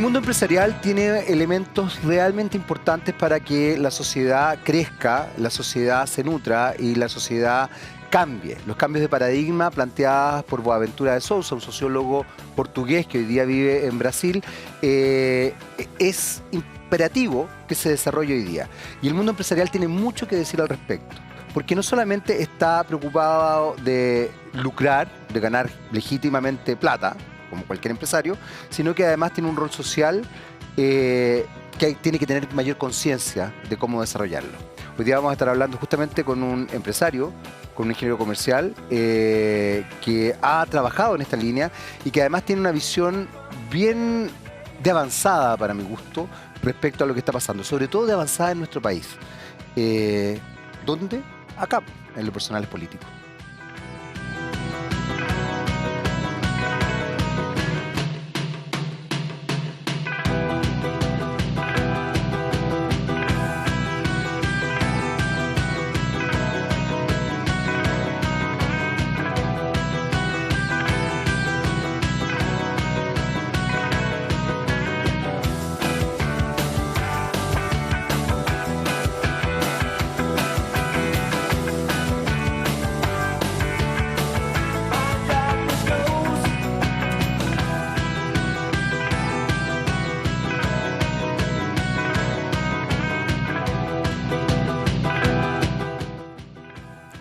mundo empresarial tiene elementos realmente importantes para que la sociedad crezca, la sociedad se nutra y la sociedad cambie. Los cambios de paradigma planteados por Boaventura de Sousa, un sociólogo portugués que hoy día vive en Brasil, es imperativo que se desarrolle hoy día. Y el mundo empresarial tiene mucho que decir al respecto, porque no solamente está preocupado de lucrar, de ganar legítimamente plata, como cualquier empresario, sino que además tiene un rol social que tiene que tener mayor conciencia de cómo desarrollarlo. Hoy día vamos a estar hablando justamente con un empresario, con un ingeniero comercial que ha trabajado en esta línea y que además tiene una visión bien de avanzada para mi gusto respecto a lo que está pasando, sobre todo de avanzada en nuestro país. ¿Dónde? Acá, en lo personal es político.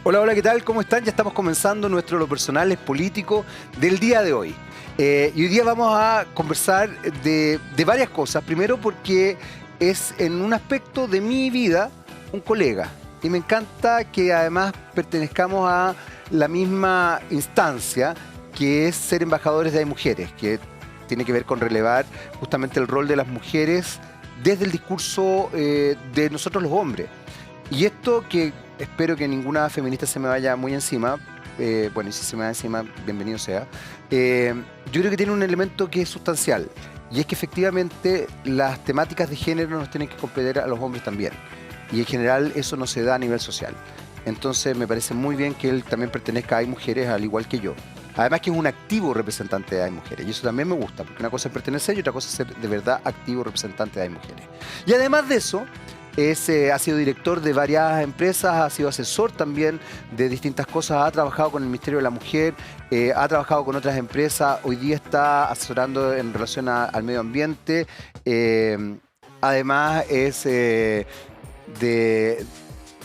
Hola, hola, ¿qué tal? ¿Cómo están? Ya estamos comenzando nuestro Lo Personal es Político del día de hoy. Y hoy día vamos a conversar de varias cosas. Primero porque es en un aspecto de mi vida un colega. Y me encanta que además pertenezcamos a la misma instancia, que es ser embajadores de Hay Mujeres, que tiene que ver con relevar justamente el rol de las mujeres desde el discurso de nosotros los hombres. Y esto que espero que ninguna feminista se me vaya muy encima, bueno, y si se me va encima, bienvenido sea. Yo creo que tiene un elemento que es sustancial, y es que efectivamente las temáticas de género nos tienen que competir a los hombres también. Y en general eso no se da a nivel social. Entonces me parece muy bien que él también pertenezca a Hay Mujeres, al igual que yo. Además que es un activo representante de Hay Mujeres, y eso también me gusta, porque una cosa es pertenecer y otra cosa es ser de verdad activo representante de Hay Mujeres. Y además de eso, ha sido director de varias empresas, ha sido asesor también de distintas cosas, ha trabajado con el Ministerio de la Mujer, ha trabajado con otras empresas, hoy día está asesorando en relación al medio ambiente, además es de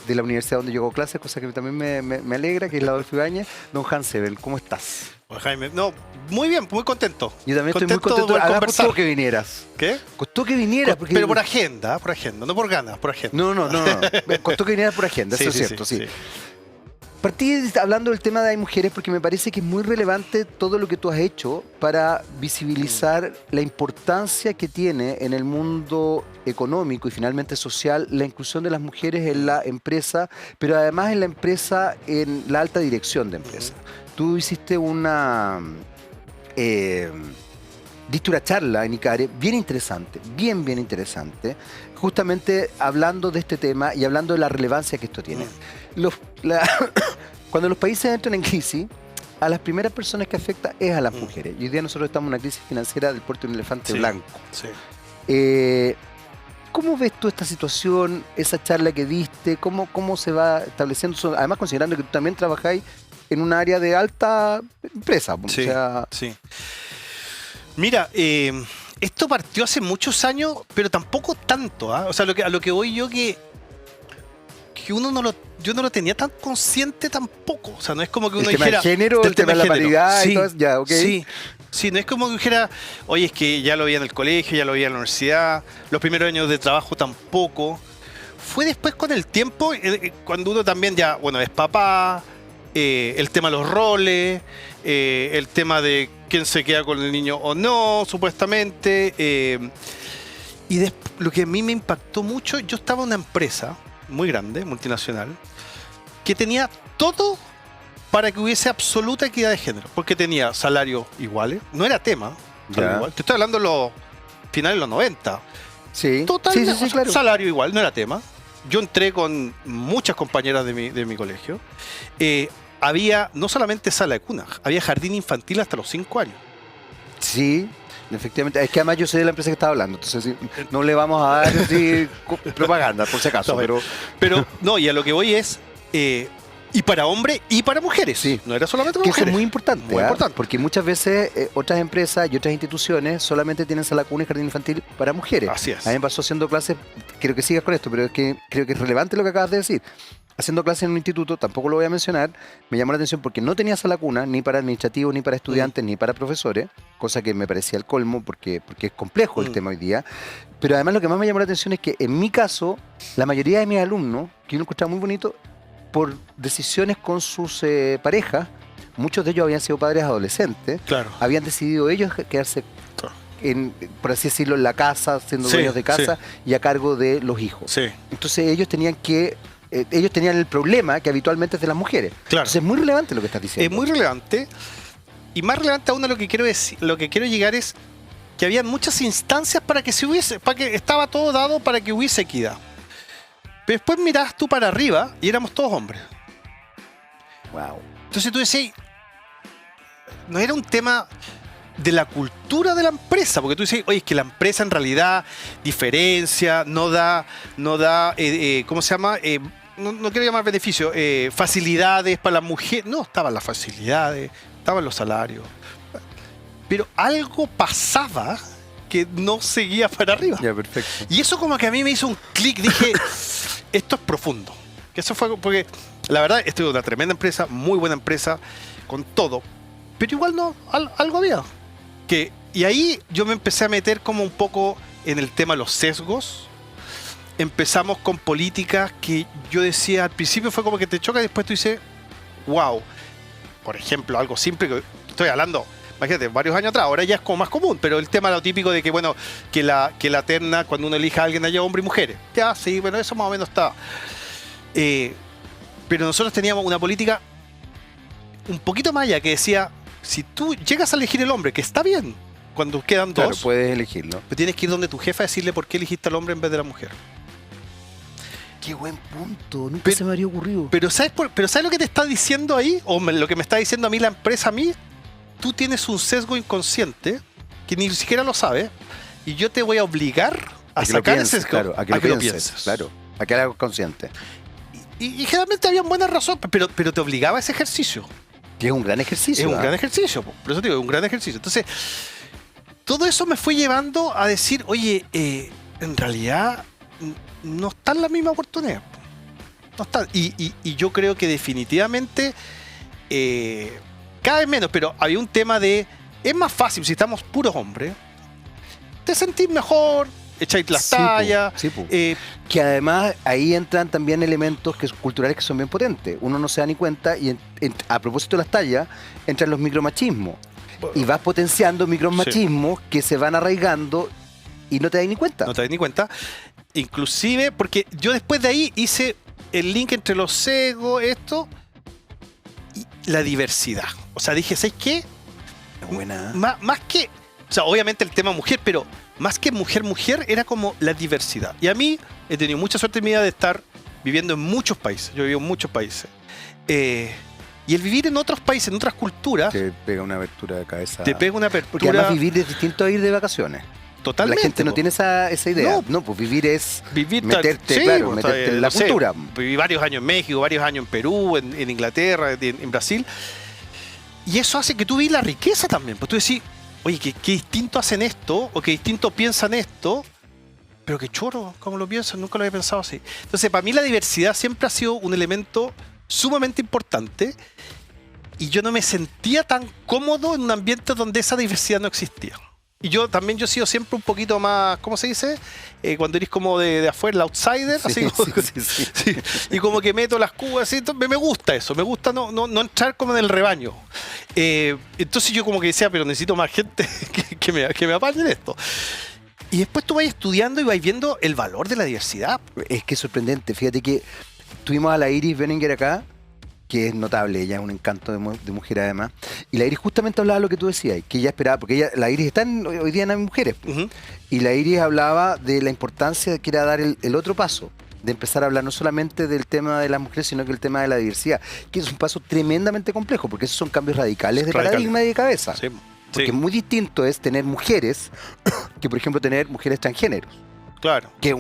la universidad donde yo hago clases, cosa que también me alegra, que es la Adolfo Ibáñez. Don Hans Sevel, ¿cómo estás? Hola, Jaime, no, muy bien, muy contento. Yo también estoy muy contento. Además, costó que vinieras. ¿Qué? Costó que vinieras. Porque... Pero por agenda, no por ganas, por agenda. No. Costó que vinieras por agenda, eso es cierto, sí. Partí hablando del tema de Hay Mujeres porque me parece que es muy relevante todo lo que tú has hecho para visibilizar la importancia que tiene en el mundo económico y finalmente social la inclusión de las mujeres en la empresa, pero además en la empresa, en la alta dirección de empresa. Tú hiciste diste una charla en ICARE bien interesante, bien interesante, justamente hablando de este tema y hablando de la relevancia que esto tiene. Cuando los países entran en crisis, a las primeras personas que afecta es a las mujeres. Y hoy día nosotros estamos en una crisis financiera del puerto de un elefante blanco. Sí. ¿Cómo ves tú esta situación, esa charla que diste? ¿Cómo se va estableciendo? Además, considerando que tú también trabajáis en un área de alta empresa. Sí, o sea... sí. Mira, esto partió hace muchos años, pero tampoco tanto. O sea, a lo que voy yo que uno yo no lo tenía tan consciente tampoco. O sea, no es como que uno dijera... El tema del género, el tema de la paridad y todo eso. Ya, okay. Sí, no es como que dijera, oye, es que ya lo veía en el colegio, ya lo veía en la universidad, los primeros años de trabajo tampoco. Fue después con el tiempo, cuando uno también ya, bueno, es papá, el tema de los roles, el tema de quién se queda con el niño o no, supuestamente. Y lo que a mí me impactó mucho, yo estaba en una empresa muy grande, multinacional, que tenía todo para que hubiese absoluta equidad de género, porque tenía salarios iguales, no era tema, igual. Te estoy hablando de los finales de los 90. Sí. Totalmente, sí, claro. Salario igual, no era tema. Yo entré con muchas compañeras de mi colegio. Había no solamente sala de cuna, había jardín infantil hasta los 5 años. Sí, efectivamente. Es que además yo sé de la empresa que estaba hablando, entonces sí, no le vamos a dar así, propaganda, por si acaso. No, Pero pero no, y a lo que voy es, y para hombres y para mujeres. Sí. No era solamente para que eso mujeres. es muy importante, Muy ¿ah? importante. Porque muchas veces otras empresas y otras instituciones solamente tienen sala cuna y jardín infantil para mujeres. Así es. A mí me pasó haciendo clases, quiero que sigas con esto, pero es que creo que es relevante lo que acabas de decir. Haciendo clases en un instituto, tampoco lo voy a mencionar, me llamó la atención porque no tenía sala cuna ni para administrativos, ni para estudiantes, ni para profesores, cosa que me parecía el colmo porque es complejo el tema hoy día. Pero además lo que más me llamó la atención es que en mi caso, la mayoría de mis alumnos, que yo lo encontraba muy bonito, por decisiones con sus parejas, muchos de ellos habían sido padres adolescentes, Claro. habían decidido ellos quedarse, por así decirlo, en la casa, siendo Sí, dueños de casa y a cargo de los hijos. Sí. Entonces ellos tenían el problema que habitualmente es de las mujeres. Claro. Entonces es muy relevante lo que estás diciendo. Es muy relevante. Y más relevante aún a lo que quiero decir, lo que quiero llegar es que había muchas instancias para que estaba todo dado para que hubiese equidad. Pero después mirás tú para arriba y éramos todos hombres. Wow. Entonces tú decías, no era un tema de la cultura de la empresa, porque tú dices, oye, es que la empresa en realidad diferencia, no da, ¿cómo se llama? No quiero llamar beneficio, facilidades para la mujer. No, estaban las facilidades, estaban los salarios. Pero algo pasaba que no seguía para arriba. Ya, perfecto. Y eso como que a mí me hizo un clic, dije, esto es profundo. Que eso fue porque, la verdad, esto es una tremenda empresa, muy buena empresa, con todo. Pero igual no, algo había. Y ahí yo me empecé a meter como un poco en el tema de los sesgos. Empezamos con políticas que yo decía, al principio fue como que te choca y después tú dices, wow. Por ejemplo, algo simple que estoy hablando, imagínate, varios años atrás, ahora ya es como más común, pero el tema lo típico de que, bueno, que la terna, cuando uno elija a alguien, haya hombres y mujeres. Ya, sí, bueno, eso más o menos está. Pero nosotros teníamos una política un poquito más allá que decía, si tú llegas a elegir el hombre, que está bien, cuando quedan Claro, dos, puedes elegirlo. pero tienes que ir donde tu jefa a decirle por qué elegiste al hombre en vez de la mujer. Qué buen punto, nunca Pero- se me habría ocurrido. Pero ¿sabes lo que te está diciendo ahí? O lo que me está diciendo a mí la empresa, a mí, tú tienes un sesgo inconsciente que ni siquiera lo sabes y yo te voy a obligar a que lo sacar pienses, ese sesgo, claro, a que lo pienses, claro, a que hagas consciente. Y generalmente habían buenas razones, pero te obligaba a ese ejercicio. Que es un gran ejercicio. Es un ¿ah? gran ejercicio, po. Por eso te digo, es un gran ejercicio. Entonces, todo eso me fue llevando a decir, oye, en realidad no están las mismas oportunidades. No están. Y yo creo que definitivamente cada vez menos, pero había un tema de, es más fácil si estamos puros hombres, te sentís mejor, echáis las Sí, po, tallas. sí, po. eh, Que además ahí entran también elementos culturales que son bien potentes. Uno no se da ni cuenta y a propósito de las tallas, entran los micromachismos. Y vas potenciando micromachismos que se van arraigando y no te das ni cuenta. No te das ni cuenta. Inclusive, porque yo después de ahí hice el link entre los sesgos, esto, y la diversidad. O sea, dije, ¿sabes qué? Buena. Más que, o sea, obviamente el tema mujer, pero más que mujer, era como la diversidad. Y a mí he tenido mucha suerte en mi vida de estar viviendo en muchos países. Yo vivo en muchos países. Y el vivir en otros países, en otras culturas, Te pega una abertura de cabeza. te pega una Porque apertura además vivir es distinto a ir de vacaciones. totalmente. La gente no po. tiene esa idea. No. No, pues vivir es Vivir meterte, sí, claro, pues, meterte en la no sé, cultura. viví varios años en México, varios años en Perú, en Inglaterra, en Brasil. Y eso hace que tú veas la riqueza también. Pues tú decís, oye, qué distinto hacen esto, o qué distinto piensan esto, pero qué choro, ¿cómo lo piensan? Nunca lo había pensado así. Entonces, para mí la diversidad siempre ha sido un elemento sumamente importante y yo no me sentía tan cómodo en un ambiente donde esa diversidad no existía. Y yo he sido siempre un poquito más, ¿cómo se dice? Cuando eres como de afuera, el outsider, Sí, así como, sí. sí, y como que meto las cubas, así, entonces me gusta eso, me gusta no entrar como en el rebaño. Entonces yo como que decía, pero necesito más gente que me apañe en esto. Y después tú vas estudiando y vas viendo el valor de la diversidad. Es que es sorprendente. Fíjate que tuvimos a la Iris Benninger acá, que es notable, ella es un encanto de mujer además. Y la Iris justamente hablaba lo que tú decías, que ella esperaba, porque la Iris está hoy día en mujeres. Ujú. Y la Iris hablaba de la importancia de que era dar el otro paso, de empezar a hablar no solamente del tema de las mujeres, sino que el tema de la diversidad, que es un paso tremendamente complejo, porque esos son cambios radicales de Radicales. paradigma y de cabeza. Sí. Porque Sí. muy distinto es tener mujeres que, por ejemplo, tener mujeres transgéneros. Claro. Que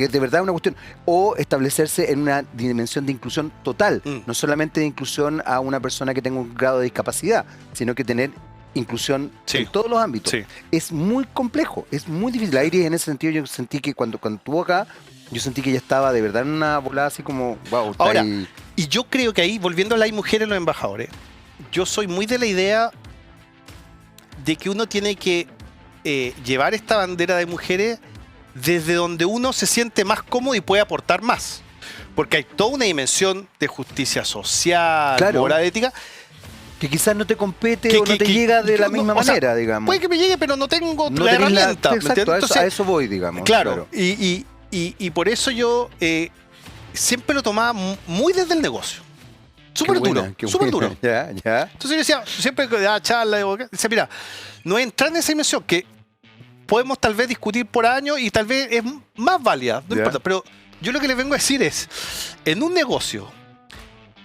de verdad es una cuestión. O establecerse en una dimensión de inclusión total. No solamente de inclusión a una persona que tenga un grado de discapacidad, sino que tener inclusión Sí. en todos los ámbitos. Sí. Es muy complejo, es muy difícil. La Iris, en ese sentido, yo sentí que cuando estuvo acá, yo sentí que ella estaba de verdad en una volada así como, wow. está Ahora, ahí. y yo creo que ahí, volviendo a la mujer en los embajadores, yo soy muy de la idea de que uno tiene que llevar esta bandera de mujeres desde donde uno se siente más cómodo y puede aportar más. Porque hay toda una dimensión de justicia social, Claro. moral, ética. Que quizás no te compete o no te llega de la yo misma o sea, manera, digamos. Puede que me llegue, pero no tengo No la tenés herramienta. ¿me exacto, entiendes? a eso voy, digamos. Claro. Y por eso yo siempre lo tomaba muy desde el negocio. Súper duro, súper duro. Ya. Entonces yo decía, siempre que daba charla, decía, mira, no entrar en esa dimensión que podemos tal vez discutir por años y tal vez es más válida, no Ya. importa. Pero yo lo que les vengo a decir es, en un negocio,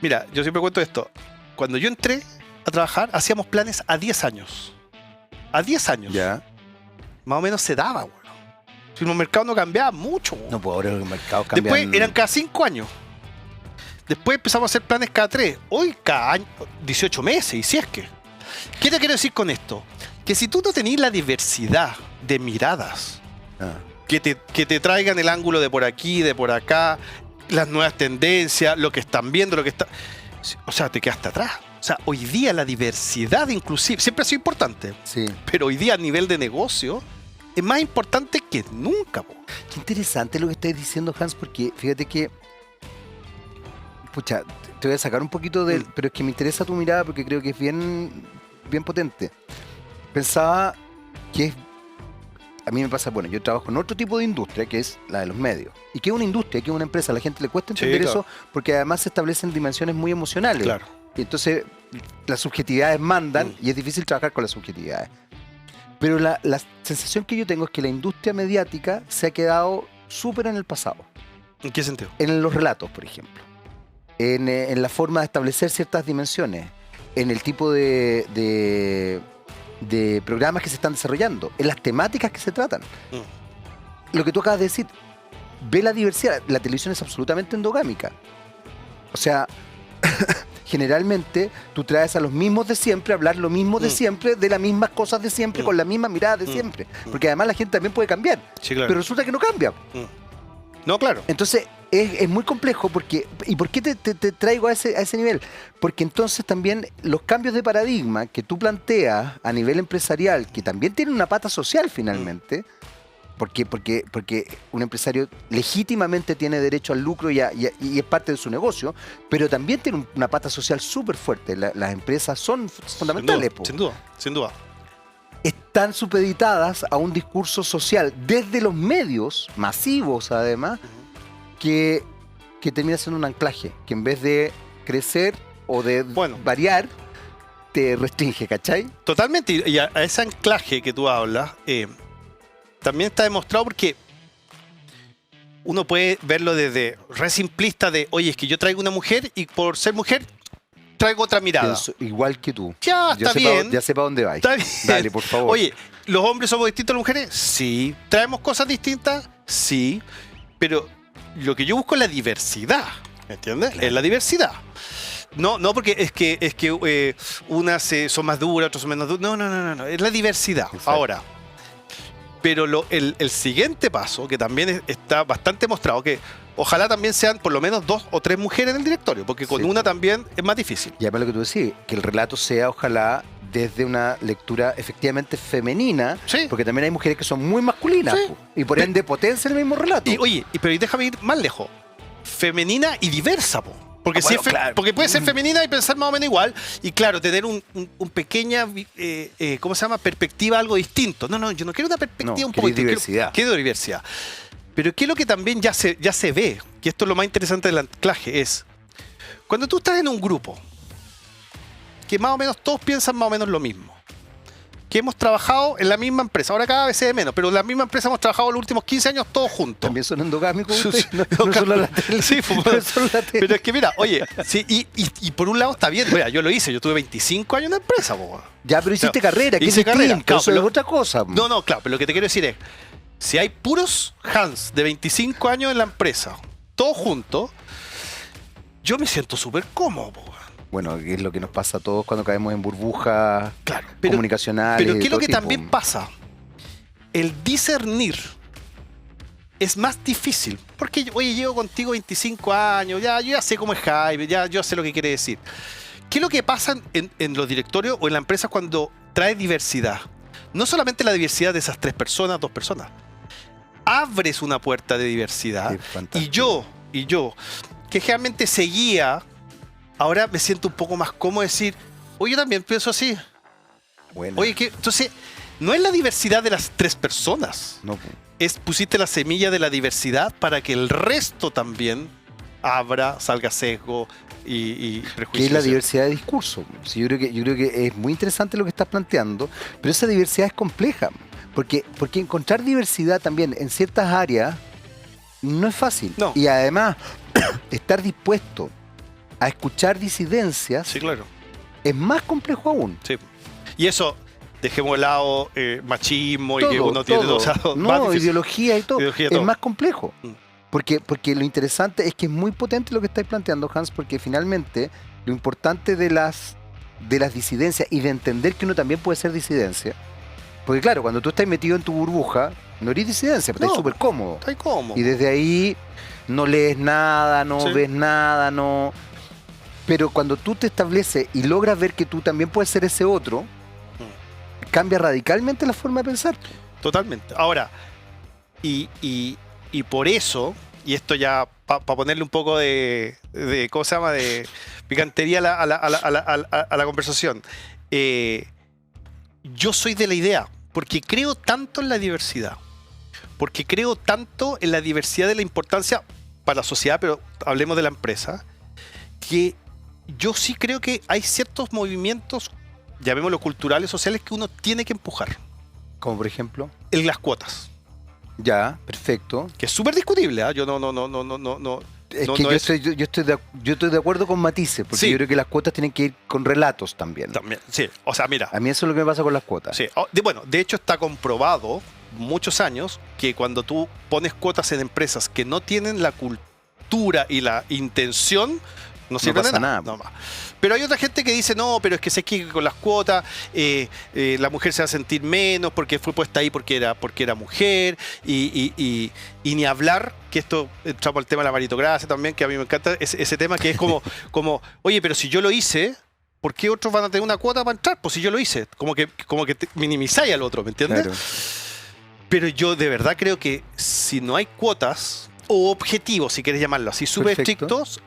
mira, yo siempre cuento esto, cuando yo entré a trabajar, hacíamos planes a 10 años. A 10 años. Ya. Más o menos se daba, güey. Si el mercado no cambiaba mucho, güey. No, pues ahora los mercados cambian. Después eran cada 5 años. Después empezamos a hacer planes cada 3. Hoy cada año, 18 meses, y si es que. ¿Qué te quiero decir con esto? Que si tú no tenés la diversidad de miradas, Ah. que te traigan el ángulo de por aquí, de por acá, las nuevas tendencias, lo que están viendo, lo que está... O sea, te quedaste atrás. O sea, hoy día la diversidad inclusive siempre ha sido importante, Sí. pero hoy día a nivel de negocio es más importante que nunca, po. Qué interesante lo que estás diciendo, Hans, porque fíjate que. Pucha, te voy a sacar un poquito del. Pero es que me interesa tu mirada porque creo que es bien potente. Pensaba que es. A mí me pasa, bueno, yo trabajo en otro tipo de industria, que es la de los medios. Y que es una industria, que es una empresa. A la gente le cuesta Sí, entender claro. eso porque además se establecen dimensiones muy emocionales. Claro. Y entonces las subjetividades mandan y es difícil trabajar con las subjetividades. Pero la sensación que yo tengo es que la industria mediática se ha quedado súper en el pasado. ¿En qué sentido? En los relatos, por ejemplo. En la forma de establecer ciertas dimensiones. En el tipo de programas que se están desarrollando. En las temáticas que se tratan. Lo que tú acabas de decir, ve la diversidad. La televisión es absolutamente endogámica. O sea, generalmente tú traes a los mismos de siempre a hablar lo mismo de siempre, de las mismas cosas de siempre, con la misma mirada de siempre. Porque además la gente también puede cambiar. Sí, claro. Pero resulta que no cambia. No, claro. Entonces es muy complejo porque ¿y por qué te traigo a ese nivel? Porque entonces también los cambios de paradigma que tú planteas a nivel empresarial, que también tienen una pata social finalmente, porque un empresario legítimamente tiene derecho al lucro y es parte de su negocio, pero también tiene una pata social súper fuerte. Las empresas son fundamentales. po. Sin duda, sin duda. Están supeditadas a un discurso social desde los medios masivos, además, que termina siendo un anclaje, que en vez de crecer o de Bueno. variar, te restringe, ¿cachai? Totalmente. Y a ese anclaje que tú hablas, también está demostrado porque uno puede verlo desde re simplista de, oye, es que yo traigo una mujer y por ser mujer traigo otra mirada. Pienso igual que tú. Ya, Yo está sé bien. ya sé para dónde vais. Está bien. Dale, por favor. Oye, ¿los hombres somos distintos a las mujeres? Sí. ¿Traemos cosas distintas? Sí. Pero lo que yo busco es la diversidad. ¿Me entiendes? Es la diversidad. No porque es que unas son más duras, otras son menos duras. No. Es la diversidad. Exacto. Ahora, pero el siguiente paso, que también está bastante mostrado, que ojalá también sean por lo menos 2 o 3 mujeres en el directorio, porque con Sí. una también es más difícil. Y además lo que tú decís, que el relato sea, ojalá, desde una lectura efectivamente femenina, Sí. porque también hay mujeres que son muy masculinas, Sí. po, y por ende potencia el mismo relato. Y oye, pero déjame ir más lejos. Femenina y diversa, po. Porque, Ah, bueno, si es claro. porque puede ser femenina y pensar más o menos igual. Y claro, tener un pequeña, ¿cómo se llama? Perspectiva algo distinto. No, yo no quiero una perspectiva No, un poco querés diversidad. Quiero diversidad. Pero ¿qué es lo que también ya se ve? Que esto es lo más interesante del anclaje, es cuando tú estás en un grupo, que más o menos todos piensan más o menos lo mismo. que hemos trabajado en la misma empresa. Ahora cada vez se ve menos, pero en la misma empresa hemos trabajado los últimos 15 años todos juntos. ¿También son endogámicos Sí, ustedes? sí. No solo la tele. Sí, pues, No solo la tele. pero es que mira, oye, sí, y por un lado está bien. Mira, yo lo hice, yo tuve 25 años en la empresa. Po. Ya, pero hiciste carrera, que hice es carrera, distinto, claro, eso es pero- otra cosa. No, no, claro, pero lo que te quiero decir es, si hay puros Hans de 25 años en la empresa, todos juntos, yo me siento súper cómodo. Po. Bueno, que es lo que nos pasa a todos cuando caemos en burbujas Claro, comunicacionales. Pero de ¿qué es lo todo que tipo. también pasa? El discernir es más difícil. Porque, oye, llevo contigo 25 años, ya, yo ya sé cómo es Jaime, ya yo sé lo que quiere decir. ¿Qué es lo que pasa en los directorios o en la empresa cuando trae diversidad? No solamente la diversidad de esas 3 personas, 2 personas. Abres una puerta de diversidad. Qué fantástico. Y yo, que generalmente seguía, ahora me siento un poco más cómodo decir, oye, yo también pienso así. Bueno, Oye, que entonces, no es la diversidad de las 3 personas. no, Pusiste la semilla de la diversidad para que el resto también abra, salga sesgo y que prejuicios. es la diversidad de discurso. Sí, yo creo que es muy interesante lo que estás planteando, pero esa diversidad es compleja, porque encontrar diversidad también en ciertas áreas no es fácil. No. Y además, estar dispuesto a escuchar disidencias Sí, claro. es más complejo aún. Sí. Y eso, dejemos de lado machismo y que Todo, uno tiene todo. dos lados. No, más difícil. ideología y todo. Ideología, es todo. más complejo. Mm. Porque lo interesante es que es muy potente lo que estáis planteando, Hans, porque finalmente lo importante de las disidencias y de entender que uno también puede ser disidencia. Porque claro, cuando tú estás metido en tu burbuja, no eres disidencia, pero No. estás súper cómodo. Está incómodo. Y desde ahí no lees nada, no Sí. ves nada, no. Pero cuando tú te estableces y logras ver que tú también puedes ser ese otro, cambia radicalmente la forma de pensar. Totalmente. Ahora, y por eso, y esto ya para ponerle un poco de ¿cómo se llama? De picantería a la conversación. Yo soy de la idea, porque creo tanto en la diversidad, porque creo tanto en la diversidad de la importancia para la sociedad, pero hablemos de la empresa, que yo sí creo que hay ciertos movimientos, llamémoslo culturales, sociales, que uno tiene que empujar. Como por ejemplo, En las cuotas. ya, perfecto. Que es súper discutible, ¿ah? Yo no. Es No, que no yo, es- estoy de acuerdo con matices, porque Sí. yo creo que las cuotas tienen que ir con relatos también. También, sí, o sea, mira. A mí eso es lo que me pasa con las cuotas. Sí, bueno, de hecho está comprobado muchos años que cuando tú pones cuotas en empresas que no tienen la cultura y la intención, no sirve pasa de nada. nada. No más. Pero hay otra gente que dice, no, pero es que sé que con las cuotas la mujer se va a sentir menos porque fue puesta ahí porque era mujer y ni hablar, que esto entramos al tema de la meritocracia también, que a mí me encanta ese tema que es como, oye, pero si yo lo hice, ¿por qué otros van a tener una cuota para entrar? Pues si yo lo hice, como que minimizáis al otro, ¿me entiendes? Claro. Pero yo de verdad creo que si no hay cuotas o objetivos, si quieres llamarlo así, súper Perfecto. estrictos,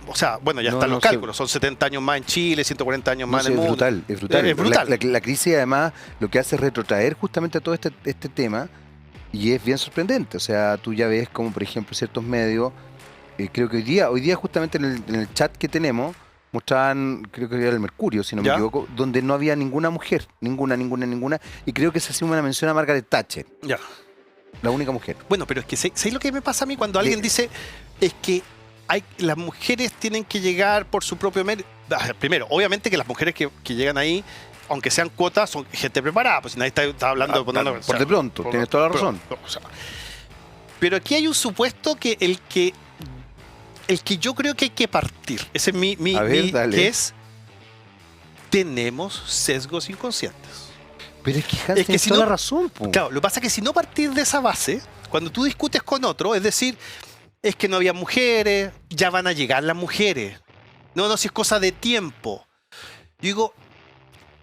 o sea, bueno, ya No, están no los sé. cálculos, son 70 años más en Chile, 140 años No más sé, en el es mundo. brutal, es brutal. Es brutal. La crisis además lo que hace es retrotraer justamente todo este tema y es bien sorprendente. O sea, tú ya ves como por ejemplo ciertos medios, creo que hoy día justamente en el chat que tenemos, mostraban, creo que era el Mercurio, si no me ¿Ya? equivoco, donde no había ninguna mujer, ninguna, y creo que se hacía una mención a Margaret Thatcher, Ya. la única mujer. Bueno, pero es que ¿sabes lo que me pasa a mí cuando alguien dice es que las mujeres tienen que llegar por su propio mérito? Primero, obviamente que las mujeres que llegan ahí, aunque sean cuotas, son gente preparada, pues nadie está hablando de ponerlo. Por de pronto, tienes toda la razón. Pero aquí hay un supuesto que el que yo creo que hay que partir, ese es A ver, dale. que es, tenemos sesgos inconscientes. Pero es que Hans Es que tiene si toda no- la razón. Po. Claro, lo que pasa es que si no partir de esa base, cuando tú discutes con otro, es decir, es que no había mujeres, ya van a llegar las mujeres. No, si es cosa de tiempo. Yo digo,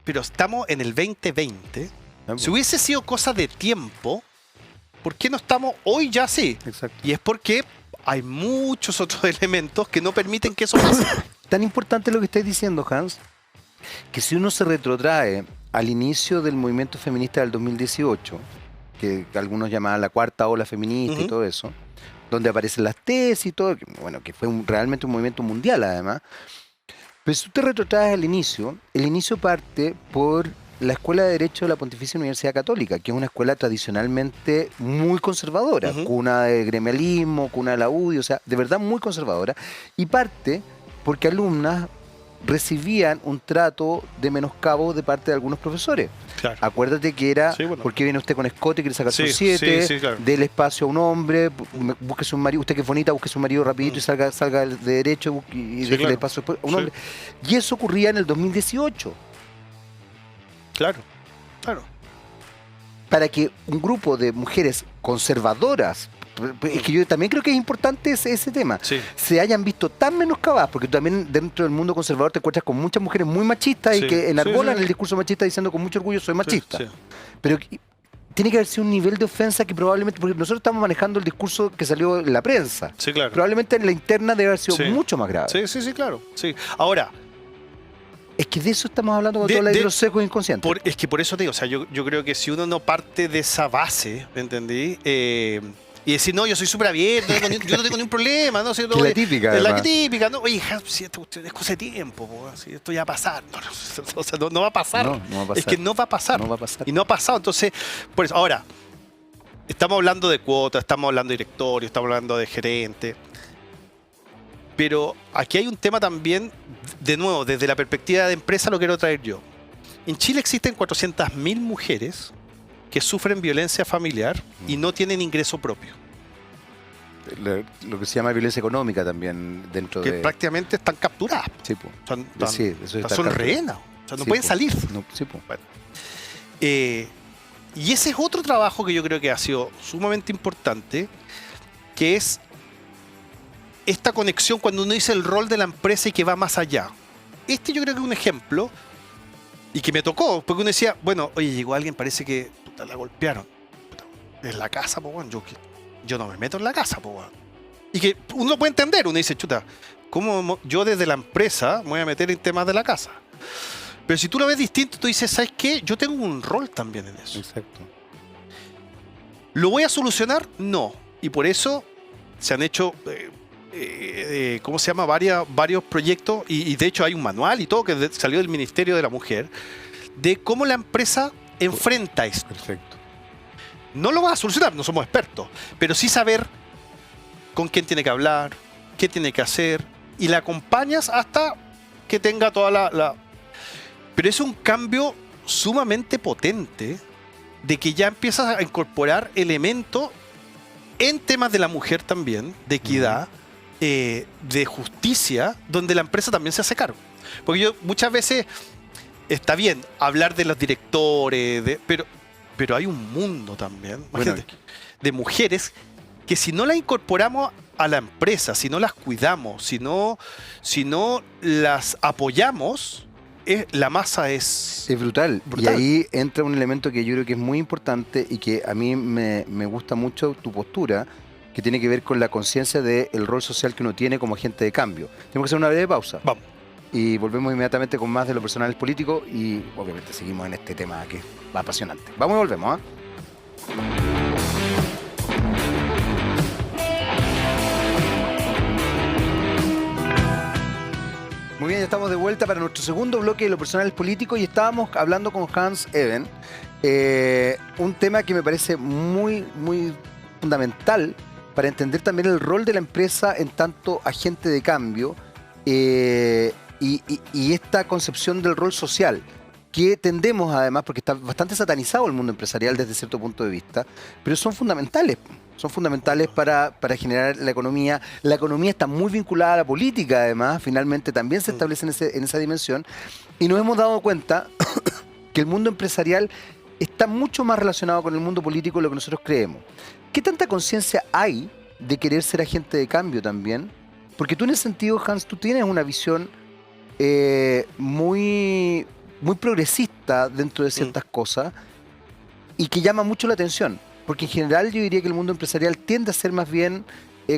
pero estamos en el 2020. Si hubiese sido cosa de tiempo, ¿por qué no estamos hoy ya así? Exacto. Y es porque hay muchos otros elementos que no permiten que eso pase. Tan importante lo que estáis diciendo, Hans, que si uno se retrotrae al inicio del movimiento feminista del 2018, que algunos llamaban la cuarta ola feminista y Ujú. todo eso, donde aparecen las tesis y todo, bueno, que fue realmente un movimiento mundial además, pero si tú te retrotraes al inicio, el inicio parte por la Escuela de Derecho de la Pontificia Universidad Católica, que es una escuela tradicionalmente muy conservadora, cuna de gremialismo, cuna de la UDI, o sea, de verdad muy conservadora, y parte porque alumnas recibían un trato de menoscabo de parte de algunos profesores. Claro. Acuérdate que era, Sí, bueno. ¿por qué viene usted con escote, quiere sacar Sí, sus 7? sí, claro. Del espacio a un hombre, búsquese un marido, usted que es bonita, búsquese un marido rapidito y salga de derecho y Sí, deje el claro. espacio a un Sí. hombre. Y eso ocurría en el 2018. Claro, claro. Para que un grupo de mujeres conservadoras, es que yo también creo que es importante ese tema, Sí. se hayan visto tan menoscabadas, porque tú también dentro del mundo conservador te encuentras con muchas mujeres muy machistas Sí, y que enarbolan sí, sí. el discurso machista diciendo con mucho orgullo soy machista. Sí, sí. Pero tiene que haber sido un nivel de ofensa que probablemente, porque nosotros estamos manejando el discurso que salió en la prensa, Sí, claro. probablemente en la interna debe haber sido Sí. mucho más grave. Sí, claro. Sí. Ahora, Es que de eso estamos hablando cuando De- tú hablas de de- los sesgos inconscientes. es que por eso te digo, o sea, yo creo que si uno no parte de esa base, ¿me entendí? Y decir, no, yo soy súper abierto, yo no tengo ningún problema, ¿no? Si Que la típica, Es la además. típica, ¿no? Oye, si esto es cosa de tiempo, po, si esto ya va a pasar. No, o sea, no va a pasar. No, no va a pasar. Es que no va a pasar. No va a pasar. Y no ha pasado. Entonces, por eso, ahora, estamos hablando de cuotas, estamos hablando de directorio, estamos hablando de gerente. Pero aquí hay un tema también, de nuevo, desde la perspectiva de empresa lo quiero traer yo. En Chile existen 400.000 mujeres que sufren violencia familiar y no tienen ingreso propio. Lo que se llama violencia económica también dentro Que de... prácticamente están capturadas. Sí, po. Están- Sí, eso o sea, está son capturado. rehenas. O sea, no Sí, pueden po. salir. No, sí, po. Y ese es otro trabajo que yo creo que ha sido sumamente importante, que es esta conexión cuando uno dice el rol de la empresa y que va más allá. Este yo creo que es un ejemplo y que me tocó, porque uno decía, bueno, oye, llegó alguien, parece que puta, la golpearon. Puta, es la casa, po, weón. Yo no me meto en la casa, po, weón. Y que uno puede entender, uno dice, chuta, ¿cómo yo desde la empresa me voy a meter en temas de la casa? Pero si tú lo ves distinto, tú dices, ¿sabes qué? Yo tengo un rol también en eso. Exacto. ¿Lo voy a solucionar? No. Y por eso se han hecho, ¿cómo se llama? Varios proyectos, y de hecho hay un manual y todo que salió del Ministerio de la Mujer, de cómo la empresa enfrenta esto. Perfecto. No lo va a solucionar, no somos expertos, pero sí saber con quién tiene que hablar, qué tiene que hacer, y la acompañas hasta que tenga toda la... Pero es un cambio sumamente potente de que ya empiezas a incorporar elementos en temas de la mujer también, de equidad, de justicia, donde la empresa también se hace cargo. Porque yo muchas veces, está bien hablar de los directores, pero hay un mundo también, Bueno, imagínate, de mujeres que si no las incorporamos a la empresa, si no las cuidamos, si no las apoyamos, la masa es... Es brutal. Brutal. Y ahí entra un elemento que yo creo que es muy importante y que a mí me gusta mucho tu postura, que tiene que ver con la conciencia del rol social que uno tiene como agente de cambio. Tenemos que hacer una breve pausa. Vamos. Y volvemos inmediatamente con más de los personales políticos y obviamente seguimos en este tema que es apasionante. Vamos y volvemos, ¿ah? Muy bien, ya estamos de vuelta para nuestro segundo bloque de los personales políticos y estábamos hablando con Hans Eben, un tema que me parece muy, muy fundamental para entender también el rol de la empresa en tanto agente de cambio y esta concepción del rol social que tendemos además, porque está bastante satanizado el mundo empresarial desde cierto punto de vista, pero son fundamentales para generar la economía. La economía está muy vinculada a la política además, finalmente también se establece en esa dimensión y nos hemos dado cuenta que el mundo empresarial está mucho más relacionado con el mundo político de lo que nosotros creemos. ¿Qué tanta conciencia hay de querer ser agente de cambio también? Porque tú en ese sentido, Hans, tú tienes una visión muy progresista dentro de ciertas cosas y que llama mucho la atención. Porque en general yo diría que el mundo empresarial tiende a ser más bien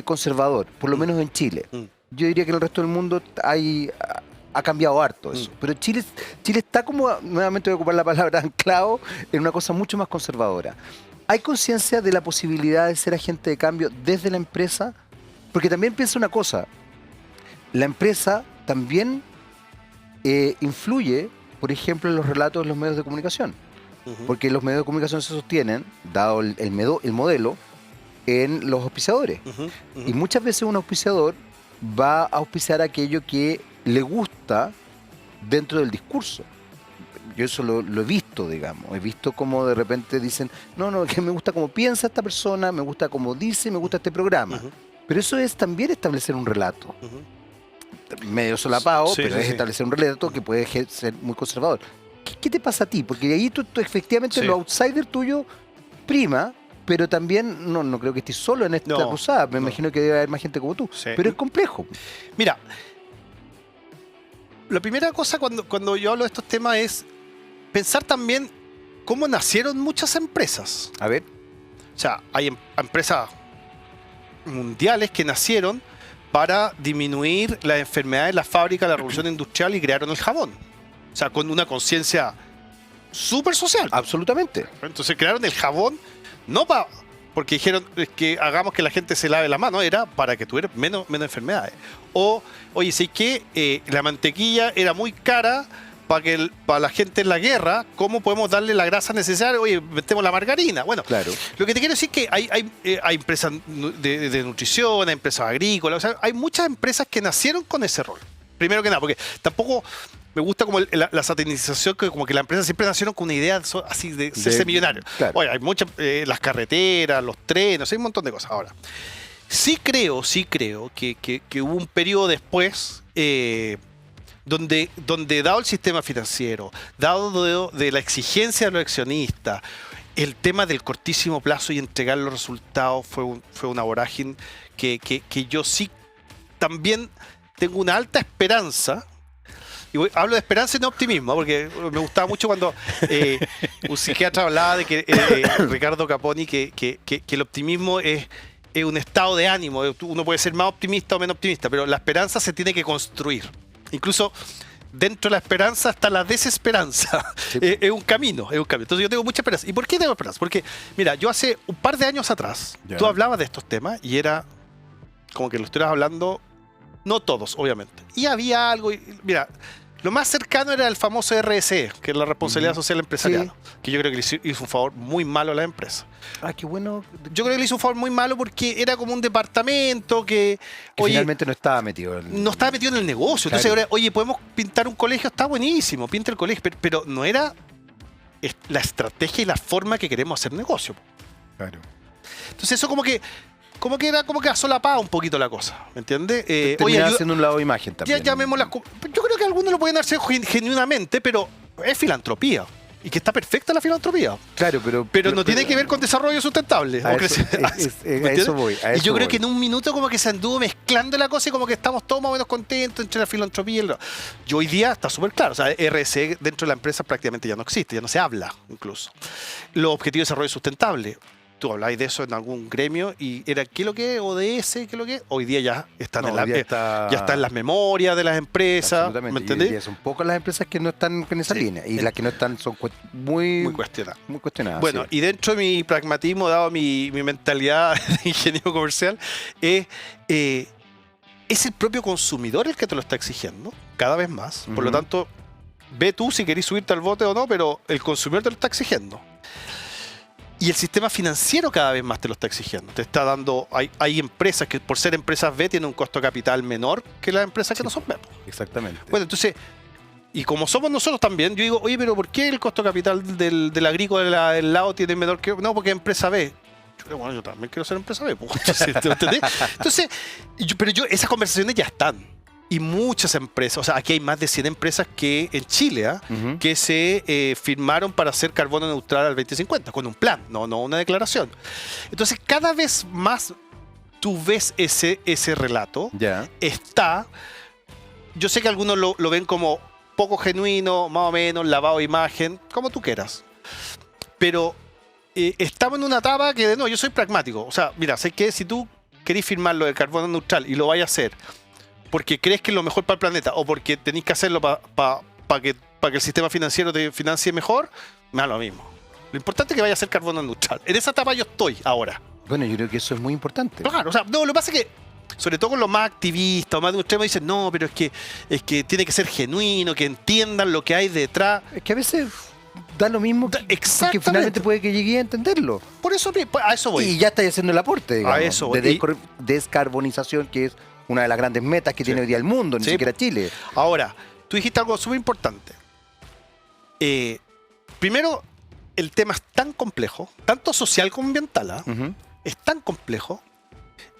conservador, por lo menos en Chile. Yo diría que en el resto del mundo ha cambiado harto eso. Pero Chile está como, nuevamente voy a ocupar la palabra anclado, en una cosa mucho más conservadora. ¿Hay conciencia de la posibilidad de ser agente de cambio desde la empresa? Porque también piensa una cosa, la empresa también influye por ejemplo, en los relatos de los medios de comunicación. Ujú. Porque los medios de comunicación se sostienen, dado el modelo, en los auspiciadores. Ujú, ujú. Y muchas veces un auspiciador va a auspiciar aquello que le gusta dentro del discurso. Yo eso lo he visto, digamos. He visto cómo de repente dicen, no, que me gusta cómo piensa esta persona, me gusta cómo dice, me gusta este programa. Ujú, Pero eso es también establecer un relato. ujú. Medio solapado, Sí, pero sí, es sí. establecer un relato que puede ser muy conservador. ¿Qué te pasa a ti? Porque ahí tú efectivamente Sí. lo outsider tuyo prima, pero también no creo que estés solo en esta No, cruzada. Me no. imagino que debe haber más gente como tú. Sí. Pero es complejo. Mira, la primera cosa cuando yo hablo de estos temas es pensar también cómo nacieron muchas empresas. A ver, O sea, hay empresas mundiales que nacieron para disminuir las enfermedades de la fábrica, la revolución industrial y crearon el jabón. O sea, con una conciencia súper social. absolutamente. Entonces crearon el jabón no para... Porque dijeron es que hagamos que la gente se lave la mano, era para que tuviera menos enfermedades. O, oye, sé que la mantequilla era muy cara para la gente en la guerra, ¿cómo podemos darle la grasa necesaria? Oye, metemos la margarina. Bueno, Claro. lo que te quiero decir es que hay empresas de nutrición, hay empresas agrícolas, o sea, hay muchas empresas que nacieron con ese rol. Primero que nada, porque tampoco me gusta como la satanización, que como que las empresas siempre nacieron con una idea así de serse millonario. Claro. Oye, hay muchas, las carreteras, los trenes, hay un montón de cosas. Ahora, sí creo que hubo un periodo después donde dado el sistema financiero, dado de la exigencia de los accionistas, el tema del cortísimo plazo y entregar los resultados fue una vorágine que yo sí también tengo una alta esperanza. Y hablo de esperanza y no optimismo, porque me gustaba mucho cuando un psiquiatra hablaba de que Ricardo Caponi, que el optimismo es un estado de ánimo. Uno puede ser más optimista o menos optimista, pero la esperanza se tiene que construir. Incluso dentro de la esperanza está la desesperanza. Sí. Es un camino, es un camino. Entonces yo tengo mucha esperanza. ¿Y por qué tengo esperanza? Porque, mira, yo hace un par de años atrás, Ya. tú hablabas de estos temas y era como que lo estuvieras hablando, no todos, obviamente. Y había algo, mira, lo más cercano era el famoso RSE, que es la responsabilidad social empresarial, que yo creo que le hizo un favor muy malo a la empresa. Ah, qué bueno. Yo creo que le hizo un favor muy malo porque era como un departamento que, Que oye, finalmente no estaba metido. no estaba metido en el negocio. Entonces, Claro. ahora, oye, podemos pintar un colegio, está buenísimo, pinta el colegio, pero no era la estrategia y la forma que queremos hacer negocio. Claro. Entonces, eso como que era como que asolapaba un poquito la cosa, ¿me entiendes? Terminaba siendo un lado de imagen ya también. llamémosla. Yo creo que algunos lo pueden hacer genuinamente, pero es filantropía. Y que está perfecta la filantropía. Claro, Pero no tiene que ver con desarrollo sustentable. A o eso, crecer- a ¿me eso entiendes? voy. Y yo creo que en un minuto como que se anduvo mezclando la cosa y como que estamos todos más o menos contentos entre la filantropía y el... Y hoy día está súper claro. O sea, RSE dentro de la empresa prácticamente ya no existe, ya no se habla incluso. Los objetivos de desarrollo sustentable. Tú habláis de eso en algún gremio y era ¿qué es lo que es? ODS, ¿qué es lo que es? Hoy día ya están No, en la, hoy día está- ya está en las memorias de las empresas. Absolutamente. ¿Me Y hoy entendés? día son pocas las empresas que no están en esa Sí. línea. Y las que no están son muy, Muy cuestionada. muy cuestionadas. Bueno, sí. y dentro de mi pragmatismo, dado mi mentalidad de ingeniero comercial, es el propio consumidor el que te lo está exigiendo cada vez más. Por lo Ujú. tanto, ve tú si querés subirte al bote o no, pero el consumidor te lo está exigiendo. Y el sistema financiero cada vez más te lo está exigiendo. Te está dando. Hay empresas que, por ser empresas B, tienen un costo de capital menor que las empresas que no son B. Exactamente. Bueno, entonces, y como somos nosotros también, yo digo, oye, pero ¿por qué el costo de capital del agrícola del lado tiene menor que... No, porque es empresa B. Yo digo, bueno, yo también quiero ser empresa B. Pues, ¿entendés? Entonces, esas conversaciones ya están. Y muchas empresas, o sea, aquí hay más de 100 empresas que en Chile, Ujú. que se firmaron para hacer carbono neutral al 2050, con un plan, no una declaración. Entonces, cada vez más tú ves ese relato. Ya. Está, yo sé que algunos lo ven como poco genuino, más o menos, lavado de imagen, como tú quieras. Pero estamos en una etapa que, no, yo soy pragmático. O sea, mira, sé que si tú querés firmar lo de carbono neutral y lo vayas a hacer porque crees que es lo mejor para el planeta o porque tenéis que hacerlo para que el sistema financiero te financie mejor, me da lo mismo. Lo importante es que vaya a ser carbono neutral. En esa etapa yo estoy ahora. Bueno, yo creo que eso es muy importante. Claro, o sea, no, lo que pasa es que sobre todo con los más activistas o más de un extremo, dicen, no, pero es que tiene que ser genuino, que entiendan lo que hay detrás. Es que a veces da lo mismo que finalmente puede que llegue a entenderlo. Por eso, a eso voy. Y ya estáis haciendo el aporte, digamos, A eso voy. de descarbonización, que es una de las grandes metas que tiene hoy día el mundo, ni siquiera Chile. Ahora, tú dijiste algo súper importante. Primero, el tema es tan complejo, tanto social como ambiental, ¿ah? Es tan complejo.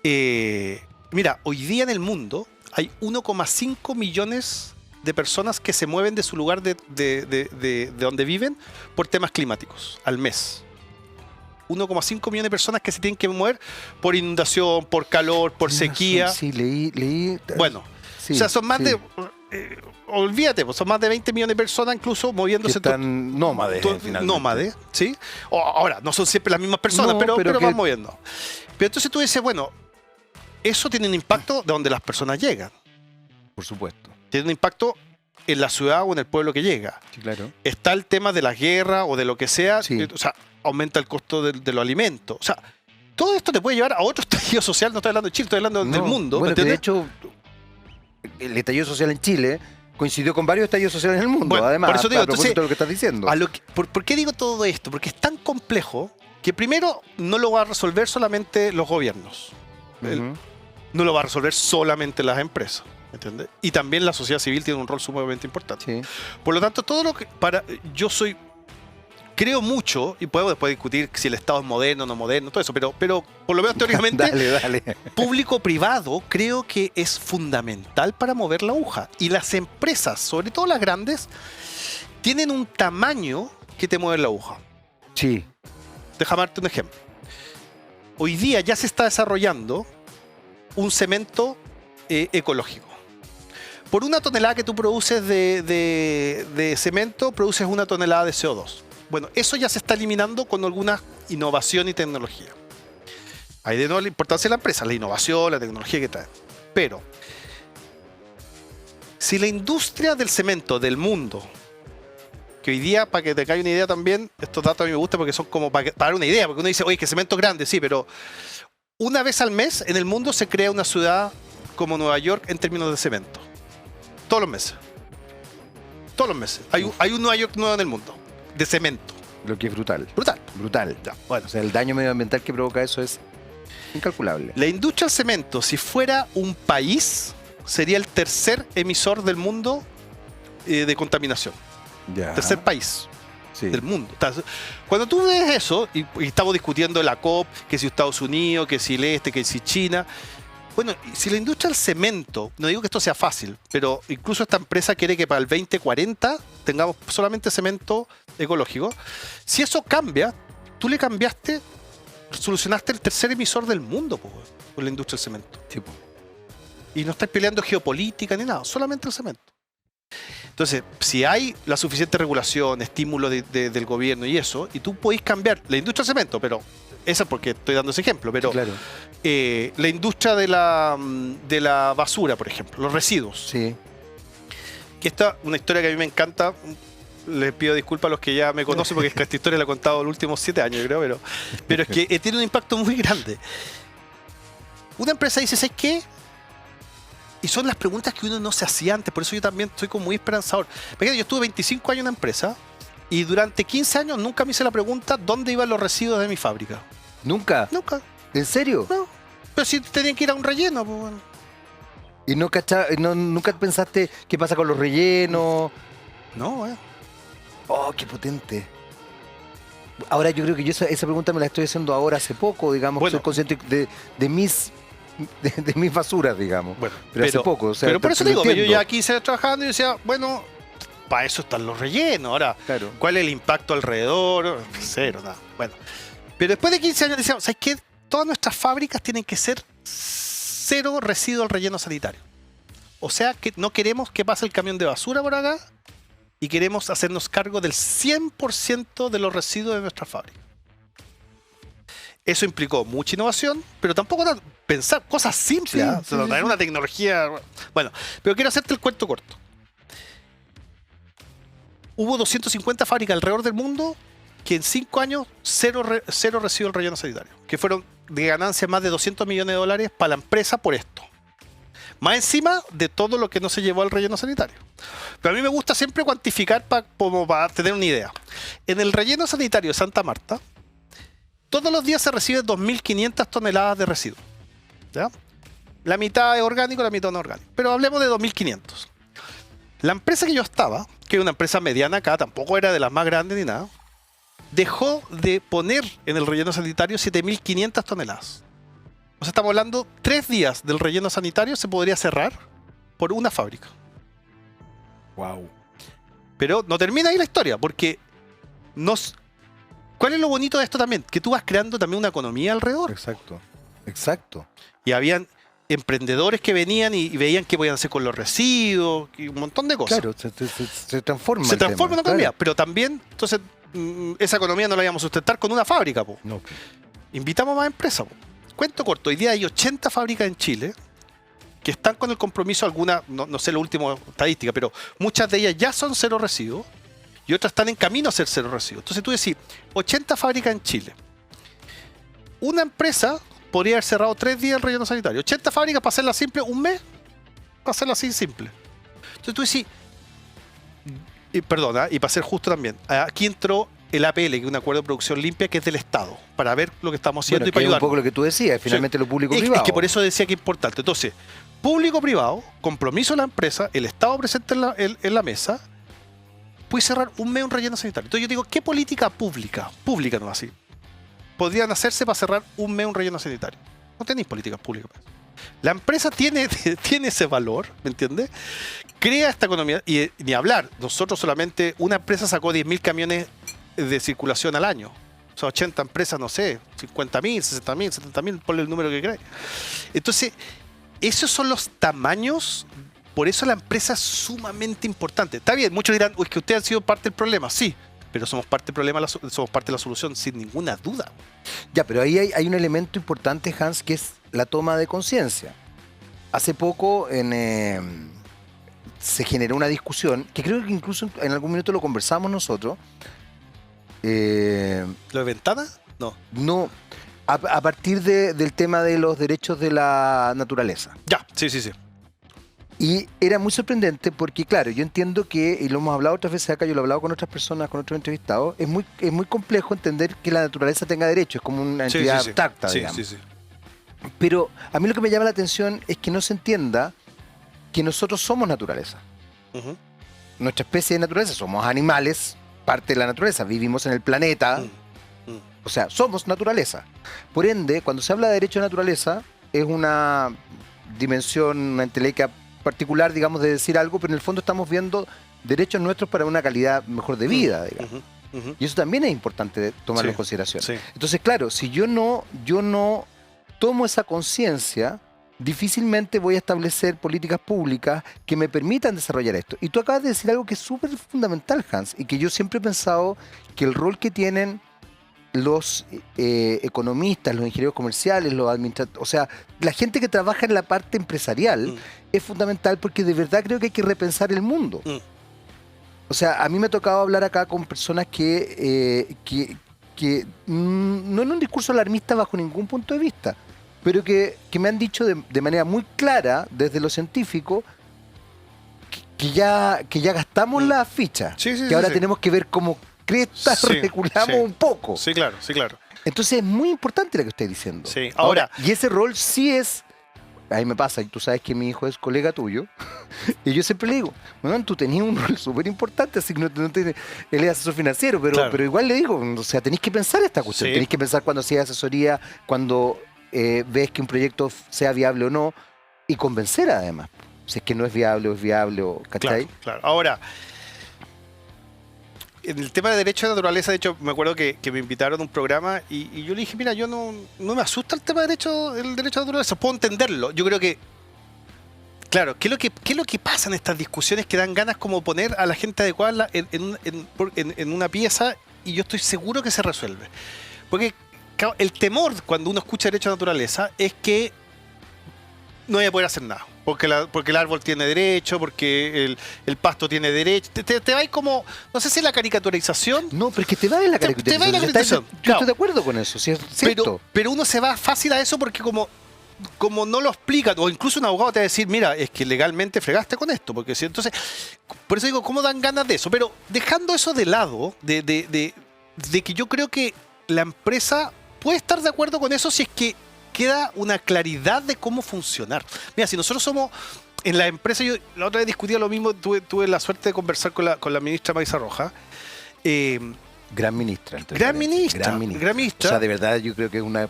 Mira, hoy día en el mundo hay 1,5 millones de personas que se mueven de su lugar de donde viven por temas climáticos al mes. 1,5 millones de personas que se tienen que mover por inundación, por calor, por sequía. Sí, leí. Bueno, sí, o sea, son más de... olvídate, pues, son más de 20 millones de personas incluso moviéndose. Que están nómades, finalmente. Nómades, ¿sí? Ahora, no son siempre las mismas personas, No, pero que... van moviendo. Pero entonces tú dices, bueno, eso tiene un impacto de donde las personas llegan. Por supuesto. Tiene un impacto en la ciudad o en el pueblo que llega. Sí, claro. Está el tema de la guerra o de lo que sea, Sí. o sea, aumenta el costo de los alimentos. O sea, todo esto te puede llevar a otro estallido social, no estoy hablando de Chile, estoy hablando del mundo. Bueno, ¿me que de entiendes? hecho, el estallido social en Chile coincidió con varios estallidos sociales en el mundo, Bueno, además, por eso digo, a propósito entonces, de lo que estás diciendo. ¿Por qué digo todo esto? Porque es tan complejo que primero no lo va a resolver solamente los gobiernos. No lo va a resolver solamente las empresas. ¿Entiendes? Y también la sociedad civil tiene un rol sumamente importante. Sí. Por lo tanto, todo lo que... Creo mucho, y podemos después discutir si el Estado es moderno o no moderno, todo eso, pero por lo menos teóricamente, Dale. público-privado creo que es fundamental para mover la aguja. Y las empresas, sobre todo las grandes, tienen un tamaño que te mueve la aguja. Sí. Déjame darte un ejemplo. Hoy día ya se está desarrollando un cemento ecológico. Por una tonelada que tú produces de cemento, produces una tonelada de CO2. Bueno, eso ya se está eliminando con alguna innovación y tecnología. Ahí de nuevo la importancia de la empresa, la innovación, la tecnología que trae. Pero, si la industria del cemento del mundo, que hoy día, para que te caiga una idea también, estos datos a mí me gustan porque son como para dar una idea, porque uno dice, oye, que cemento es grande, sí, pero una vez al mes en el mundo se crea una ciudad como Nueva York en términos de cemento. Todos los meses. Todos los meses. Hay un Nueva York nuevo en el mundo. De cemento. Lo que es brutal. Brutal. Ya, bueno. O sea, el daño medioambiental que provoca eso es incalculable. La industria del cemento, si fuera un país, sería el tercer emisor del mundo de contaminación. Ya. Tercer país Sí. del mundo. Cuando tú ves eso, y estamos discutiendo la COP, que si Estados Unidos, que si el este, que si China. Bueno, si la industria del cemento, no digo que esto sea fácil, pero incluso esta empresa quiere que para el 2040 tengamos solamente cemento ecológico. Si eso cambia, tú le cambiaste, solucionaste el tercer emisor del mundo con la industria del cemento. Sí, po. Y no estás peleando geopolítica ni nada, solamente el cemento. Entonces, si hay la suficiente regulación, estímulo del gobierno y eso, y tú podés cambiar la industria del cemento, pero esa es porque estoy dando ese ejemplo, pero Sí, claro. la industria de la basura, por ejemplo, los residuos. Sí. Que esta es una historia que a mí me encanta. Les pido disculpas a los que ya me conocen porque esta historia la he contado los últimos 7 años, yo creo, pero es que tiene un impacto muy grande. Una empresa dice, ¿sabes qué? Y son las preguntas que uno no se hacía antes, por eso yo también estoy como muy esperanzador. Porque yo estuve 25 años en una empresa y durante 15 años nunca me hice la pregunta dónde iban los residuos de mi fábrica. ¿Nunca? Nunca. ¿En serio? No. Pero si tenían que ir a un relleno, pues bueno. ¿Y nunca pensaste qué pasa con los rellenos? No, Oh, qué potente. Ahora yo creo que esa pregunta me la estoy haciendo ahora hace poco, digamos. Bueno. Soy consciente de mis basuras, digamos. Bueno, pero hace poco. O sea, pero por te eso lo digo, yo entiendo. ya 15 años trabajando y decía, bueno, para eso están los rellenos. Ahora, Claro. ¿cuál es el impacto alrededor? Cero, nada. Bueno. Pero después de 15 años decíamos, ¿sabes qué? Todas nuestras fábricas tienen que ser cero residuo al relleno sanitario. O sea, que no queremos que pase el camión de basura por acá y queremos hacernos cargo del 100% de los residuos de nuestra fábrica. Eso implicó mucha innovación, pero tampoco pensar cosas simples. Sí, Traer una tecnología... Bueno, pero quiero hacerte el cuento corto. Hubo 250 fábricas alrededor del mundo que en 5 años cero residuos del relleno sanitario, que fueron de ganancia más de $200 millones para la empresa por esto. Más encima de todo lo que no se llevó al relleno sanitario. Pero a mí me gusta siempre cuantificar como para tener una idea. En el relleno sanitario de Santa Marta, todos los días se reciben 2.500 toneladas de residuos. ¿Ya? La mitad es orgánico, la mitad no es orgánico. Pero hablemos de 2.500. La empresa que yo estaba, que es una empresa mediana acá, tampoco era de las más grandes ni nada, dejó de poner en el relleno sanitario 7.500 toneladas. O sea, estamos hablando 3 días del relleno sanitario se podría cerrar por una fábrica. Wow. Pero no termina ahí la historia, porque ¿cuál es lo bonito de esto también? Que tú vas creando también una economía alrededor. Exacto. Exacto. Y habían emprendedores que venían y veían qué podían hacer con los residuos, y un montón de cosas. Claro, se transforma. Se transforma en una economía, claro. pero también, entonces, esa economía no la íbamos a sustentar con una fábrica, po. No. Invitamos más empresas, po. Cuento corto, hoy día hay 80 fábricas en Chile que están con el compromiso, algunas, no sé la última estadística, pero muchas de ellas ya son cero residuos y otras están en camino a ser cero residuos. Entonces tú decís, 80 fábricas en Chile. Una empresa podría haber cerrado 3 días el relleno sanitario. 80 fábricas para hacerla simple, un mes para hacerla así simple. Entonces tú decís, y para ser justo también, aquí entró el APL, que es un acuerdo de producción limpia que es del Estado, para ver lo que estamos haciendo y para ayudar. Un poco lo que tú decías, finalmente Sí. lo público-privado. Es que por eso decía que es importante. Entonces, público-privado, compromiso de la empresa, el Estado presente en la mesa, puede cerrar un mes un relleno sanitario. Entonces yo digo, ¿qué política pública no así, podrían hacerse para cerrar un mes un relleno sanitario? No tenéis políticas públicas. La empresa tiene ese valor, ¿me entiendes? Crea esta economía, y ni hablar, nosotros solamente, una empresa sacó 10.000 camiones de circulación al año. O sea, 80 empresas, no sé, 50.000, 60.000, 70.000, ponle el número que queráis. Entonces, esos son los tamaños, por eso la empresa es sumamente importante. Está bien, muchos dirán, es que ustedes han sido parte del problema, sí, pero somos parte del problema, somos parte de la solución, sin ninguna duda. Ya, pero ahí hay un elemento importante, Hans, que es la toma de conciencia. Hace poco se generó una discusión, que creo que incluso en algún minuto lo conversamos nosotros. ¿Lo de ventana? No. No, a partir del tema de los derechos de la naturaleza. Ya, sí. Y era muy sorprendente porque, claro, yo entiendo que, y lo hemos hablado otras veces acá, yo lo he hablado con otras personas, con otros entrevistados, es muy complejo entender que la naturaleza tenga derechos, es como una entidad abstracta, digamos. Sí. Pero a mí lo que me llama la atención es que no se entienda que nosotros somos naturaleza. Uh-huh. Nuestra especie de naturaleza, somos animales, parte de la naturaleza, vivimos en el planeta, o sea, somos naturaleza. Por ende, cuando se habla de derecho de naturaleza, es una dimensión, una entelequia particular, digamos, de decir algo, pero en el fondo estamos viendo derechos nuestros para una calidad mejor de vida, digamos. Y eso también es importante tomarlo en consideración. Sí. Entonces, claro, si yo no tomo esa conciencia, difícilmente voy a establecer políticas públicas que me permitan desarrollar esto. Y tú acabas de decir algo que es súper fundamental, Hans, y que yo siempre he pensado que el rol que tienen los economistas, los ingenieros comerciales, los administradores, o sea, la gente que trabaja en la parte empresarial es fundamental, porque de verdad creo que hay que repensar el mundo. O sea, a mí me ha tocado hablar acá con personas que no en un discurso alarmista bajo ningún punto de vista, pero que me han dicho de manera muy clara, desde lo científico, que ya gastamos la ficha, que ahora tenemos que ver cómo reculamos un poco. Sí, claro. Entonces es muy importante lo que estoy diciendo. Sí. Ahora, y ese rol sí es... A mí me pasa, y tú sabes que mi hijo es colega tuyo, y yo siempre le digo, bueno, tú tenías un rol súper importante, así que él es asesor financiero, pero igual le digo, o sea, tenéis que pensar esta cuestión, tenéis que pensar cuando hacías asesoría, cuando ves que un proyecto sea viable o no, y convencer además, si es que no es viable o es viable, ¿cachai? Claro. Ahora, en el tema de derecho de naturaleza, de hecho, me acuerdo que me invitaron a un programa y yo le dije, mira, yo no me asusta el tema del derecho de naturaleza, puedo entenderlo. Yo creo que, claro, ¿qué es lo que pasa en estas discusiones que dan ganas como poner a la gente adecuada en una pieza, y yo estoy seguro que se resuelve? Porque el temor cuando uno escucha derecho de naturaleza es que no voy a poder hacer nada. Porque el árbol tiene derecho, porque el pasto tiene derecho. Te va como, no sé si la caricaturización. No, pero es que te va en la caricaturización. Te va en la caricaturización. Yo estoy de acuerdo con eso, ¿sí? Pero uno se va fácil a eso porque como como no lo explican, o incluso un abogado te va a decir, mira, es que legalmente fregaste con esto, porque si entonces, por eso digo, ¿cómo dan ganas de eso? Pero dejando eso de lado, de que yo creo que la empresa puede estar de acuerdo con eso si es que queda una claridad de cómo funcionar. Mira, si nosotros somos, en la empresa, yo la otra vez discutía lo mismo, tuve la suerte de conversar con la ministra Maisa Roja. Gran ministra. Gran ministra. O sea, de verdad yo creo que es una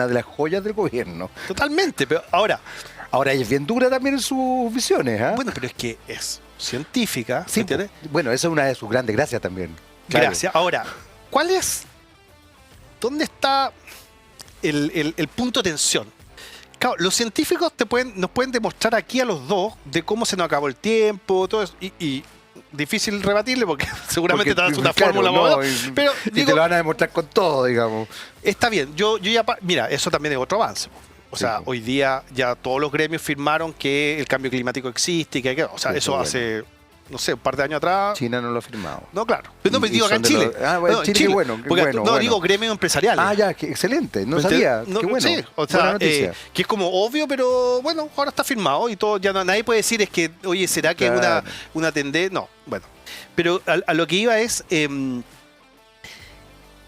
de las joyas del gobierno. Totalmente, pero ahora ella es bien dura también en sus visiones, ¿ah? bueno, pero es que es científica, Sí, ¿entiendes? bueno, esa es una de sus grandes gracias también. Claro. Gracias. Ahora, ¿dónde está el punto de tensión? Claro, los científicos nos pueden demostrar aquí a los dos de cómo se nos acabó el tiempo, todo eso, y difícil rebatirle porque seguramente te das una claro, fórmula, no, pero y digo, te lo van a demostrar con todo, digamos. está bien, yo ya, mira, eso también es otro avance. O sea, Sí. hoy día ya todos los gremios firmaron que el cambio climático existe y o sea, Sí, eso bueno. hace, no sé, un par de años atrás. China no lo ha firmado. No, claro. Pero no, Y- me digo y acá en son de Chile. los- bueno, No, en Chile, qué bueno, qué Porque, bueno, no, bueno. digo gremios empresariales. Ah, ya, excelente, no ¿Me sabía. entiendes? Qué bueno. Sí, o Buena sea, noticia. que es como obvio, pero bueno, ahora está firmado y todo, ya nadie puede decir es que, oye, ¿será que es Claro. una tendencia? No, bueno. Pero a lo que iba es,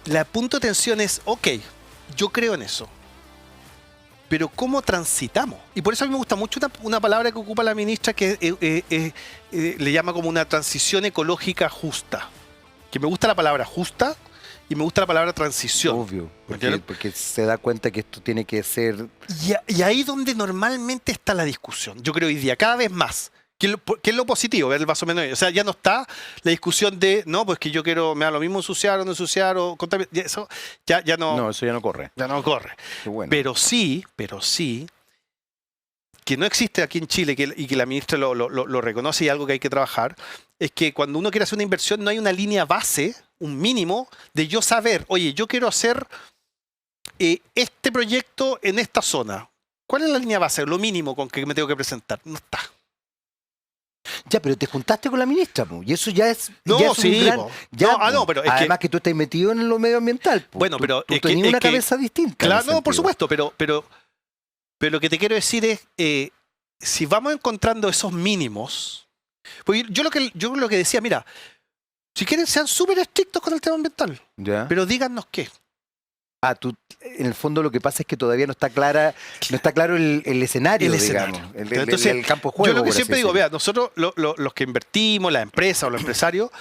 la punto de tensión es, ok, yo creo en eso, pero ¿cómo transitamos? Y por eso a mí me gusta mucho una palabra que ocupa la ministra que le llama como una transición ecológica justa. Que me gusta la palabra justa y me gusta la palabra transición. Obvio, ¿Entiendes? porque se da cuenta que esto tiene que ser... Y ahí donde normalmente está la discusión, yo creo hoy día, cada vez más. ¿Qué es lo positivo? Ver el vaso menos. O sea, ya no está la discusión de, no, pues que yo quiero, me da lo mismo ensuciar o no ensuciar o contaminar. Eso ya no, No, eso ya no corre. ya no corre. Qué bueno. Pero sí, que no existe aquí en Chile y que la ministra lo reconoce y algo que hay que trabajar, es que cuando uno quiere hacer una inversión no hay una línea base, un mínimo, de yo saber, oye, yo quiero hacer este proyecto en esta zona. ¿Cuál es la línea base? Lo mínimo con que me tengo que presentar. No está. Ya, pero te juntaste con la ministra, po, y eso ya es, No, ya es sí, un gran... po. ya, No, po. pero es que- Además que tú estás metido en lo medioambiental. Po. Bueno, Tú- pero tú es que- tenías es una que- cabeza distinta. en Claro, ese no, por sentido. supuesto, pero lo que te quiero decir es, si vamos encontrando esos mínimos, pues yo lo que decía, mira, si quieren sean súper estrictos con el tema ambiental, ¿Ya? pero díganos qué. Tú, en el fondo lo que pasa es que todavía no está claro el escenario, El digamos, escenario. el Entonces, el campo de juego. Yo lo que por siempre así digo, decirlo. vea, nosotros los que invertimos, la empresa o los empresarios,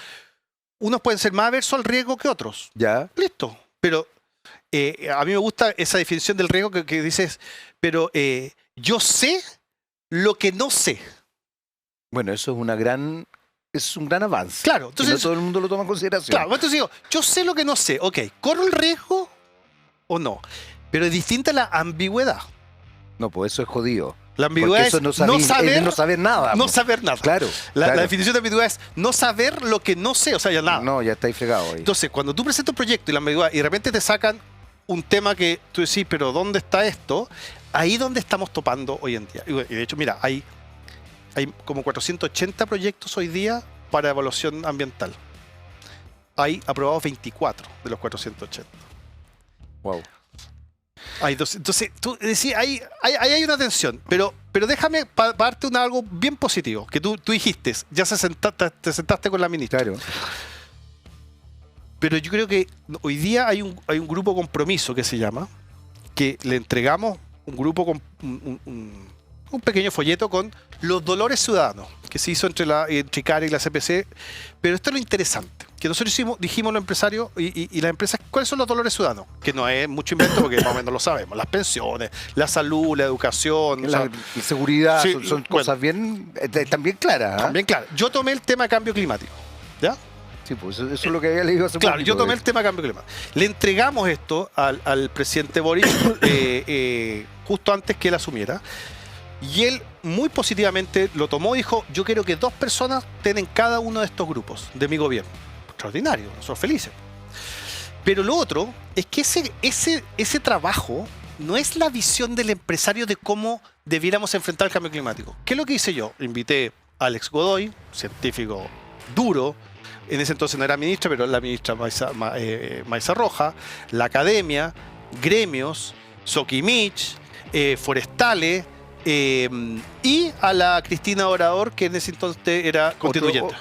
unos pueden ser más aversos al riesgo que otros. ¿Ya? Listo. Pero a mí me gusta esa definición del riesgo que dices, pero yo sé lo que no sé. Bueno, eso es un gran avance. Claro, Que no entonces, todo el mundo lo toma en consideración. claro, entonces digo, yo sé lo que no sé. Ok, ¿corro el riesgo o no? Pero es distinta la ambigüedad. No, pues eso es jodido. La Porque ambigüedad eso es no saber nada. no po. saber nada. Claro. La claro. definición de ambigüedad es no saber lo que no sé, o sea, ya nada. No, ya estáis fregados ahí. Entonces, cuando tú presentas un proyecto y la ambigüedad y de repente te sacan un tema que tú decís, pero ¿dónde está esto? Ahí donde estamos topando hoy en día. Y de hecho, mira, hay como 480 proyectos hoy día para evaluación ambiental. Hay aprobados 24 de los 480. Wow. Hay dos, entonces, tú decís, ahí hay una tensión, pero déjame darte algo bien positivo, que tú dijiste, ya te sentaste con la ministra. Claro. Pero yo creo que hoy día hay un grupo compromiso que se llama, que le entregamos un grupo con un pequeño folleto con los dolores ciudadanos, que se hizo entre ICARE y la CPC. Pero esto es lo interesante, que nosotros dijimos los empresarios y las empresas, ¿cuáles son los dolores ciudadanos? Que no es mucho invento porque más o menos lo sabemos. Las pensiones, la salud, la educación. La seguridad sí, son bueno. cosas bien, también claras. ¿ah? También, claro. Yo tomé el tema cambio climático. ¿Ya? Sí, pues eso es lo que había leído hace Claro, poquito, yo tomé de el tema cambio climático. Le entregamos esto al presidente Boris justo antes que él asumiera. Y él muy positivamente lo tomó y dijo, yo quiero que 2 personas estén en cada uno de estos grupos de mi gobierno. Extraordinario, nosotros felices. Pero lo otro es que ese trabajo no es la visión del empresario de cómo debiéramos enfrentar el cambio climático. ¿Qué es lo que hice yo? Invité a Alex Godoy, científico duro, en ese entonces no era ministra, pero la ministra Maisa Roja, la academia, gremios, Soquimich, forestales, y a la Cristina Orador, que en ese entonces era constituyente.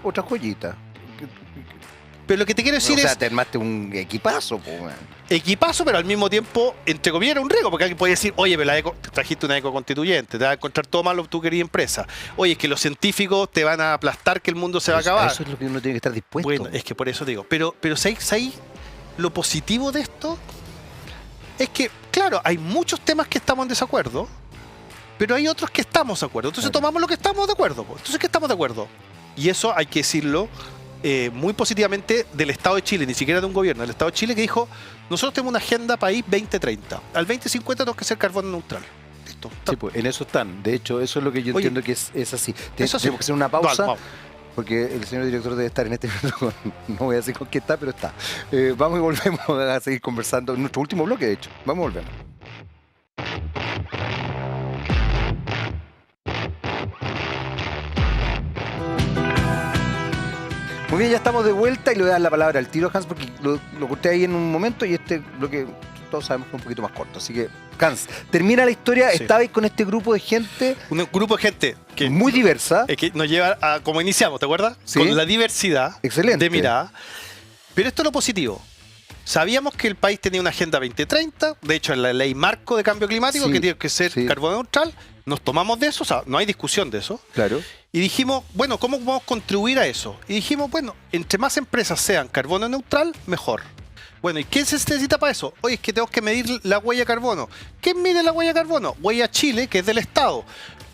Otra joyita. Pero lo que te quiero decir O sea, es te armaste un equipazo, po, man. equipazo, pero al mismo tiempo, entre comillas, era un riesgo, porque alguien puede decir, oye, pero trajiste una eco constituyente, te vas a encontrar todo malo tú querías empresa. Oye, es que los científicos te van a aplastar, que el mundo se va a acabar. Eso es lo que uno tiene que estar dispuesto. Bueno, es que por eso digo. Pero ¿sabes? Lo positivo de esto es que, claro, hay muchos temas que estamos en desacuerdo, pero hay otros que estamos de acuerdo. Entonces tomamos lo que estamos de acuerdo. Entonces, ¿qué estamos de acuerdo? Y eso hay que decirlo muy positivamente del Estado de Chile, ni siquiera de un gobierno, del Estado de Chile, que dijo, nosotros tenemos una agenda país 2030. Al 2050 tenemos que ser carbono neutral. Listo. Sí, pues en eso están. De hecho, eso es lo que yo entiendo que es así. Eso sí. Tenemos que hacer una pausa. Vamos. Porque el señor director debe estar en este minuto, no voy a decir con qué está, pero está. Vamos y volvemos a seguir conversando en nuestro último bloque, de hecho. Vamos y volvemos. Muy bien, ya estamos de vuelta y le voy a dar la palabra al tiro, Hans, porque lo corté ahí en un momento y este bloque todos sabemos que es un poquito más corto. Así que, Hans, termina la historia. Sí. Estabais con este grupo de gente Un grupo de gente que muy diversa. que nos lleva a, como iniciamos, ¿te acuerdas? Sí. Con la diversidad Excelente. de mirada. Pero esto es lo positivo. Sabíamos que el país tenía una agenda 2030, de hecho en la ley marco de cambio climático, Sí, que tiene que ser sí. carbono neutral, nos tomamos de eso, o sea, no hay discusión de eso, Claro. y dijimos, bueno, ¿cómo podemos contribuir a eso? Y dijimos, bueno, entre más empresas sean carbono neutral, mejor. Bueno, ¿y qué se necesita para eso? Oye, es que tenemos que medir la huella de carbono. ¿Quién mide la huella de carbono? Huella Chile, que es del Estado.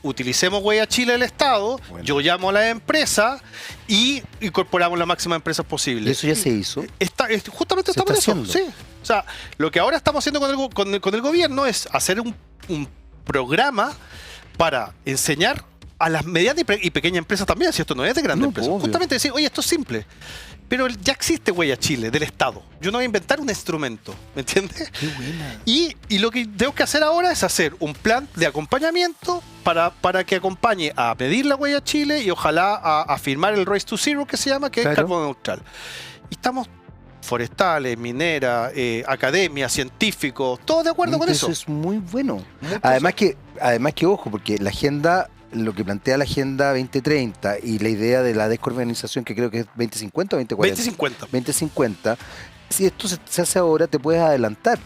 Utilicemos Huella Chile del Estado, Bueno. yo llamo a la empresa y incorporamos la máxima de empresas Y posible. eso ya se hizo. Justamente Se estamos en está eso. Sí. haciendo. O sea, lo que ahora estamos haciendo con el gobierno es hacer un programa para enseñar a las medianas y pequeñas empresas también, si esto no es de grandes No, empresas. obvio. Justamente decir, oye, esto es simple. Pero ya existe Huella Chile del Estado. Yo no voy a inventar un instrumento, ¿me entiendes? Qué buena. Y lo que tengo que hacer ahora es hacer un plan de acompañamiento para que acompañe a medir la Huella Chile y ojalá a firmar el Race to Zero, que se llama, que Claro. es carbono neutral. Y estamos forestales, mineras, academia, científicos, todos de acuerdo con eso. Eso es muy bueno. Muy Además que, ojo, porque la agenda, lo que plantea la Agenda 2030 y la idea de la descarbonización, que creo que es 2050 o 2040. 2050. 2050, si esto se hace ahora, te puedes adelantar.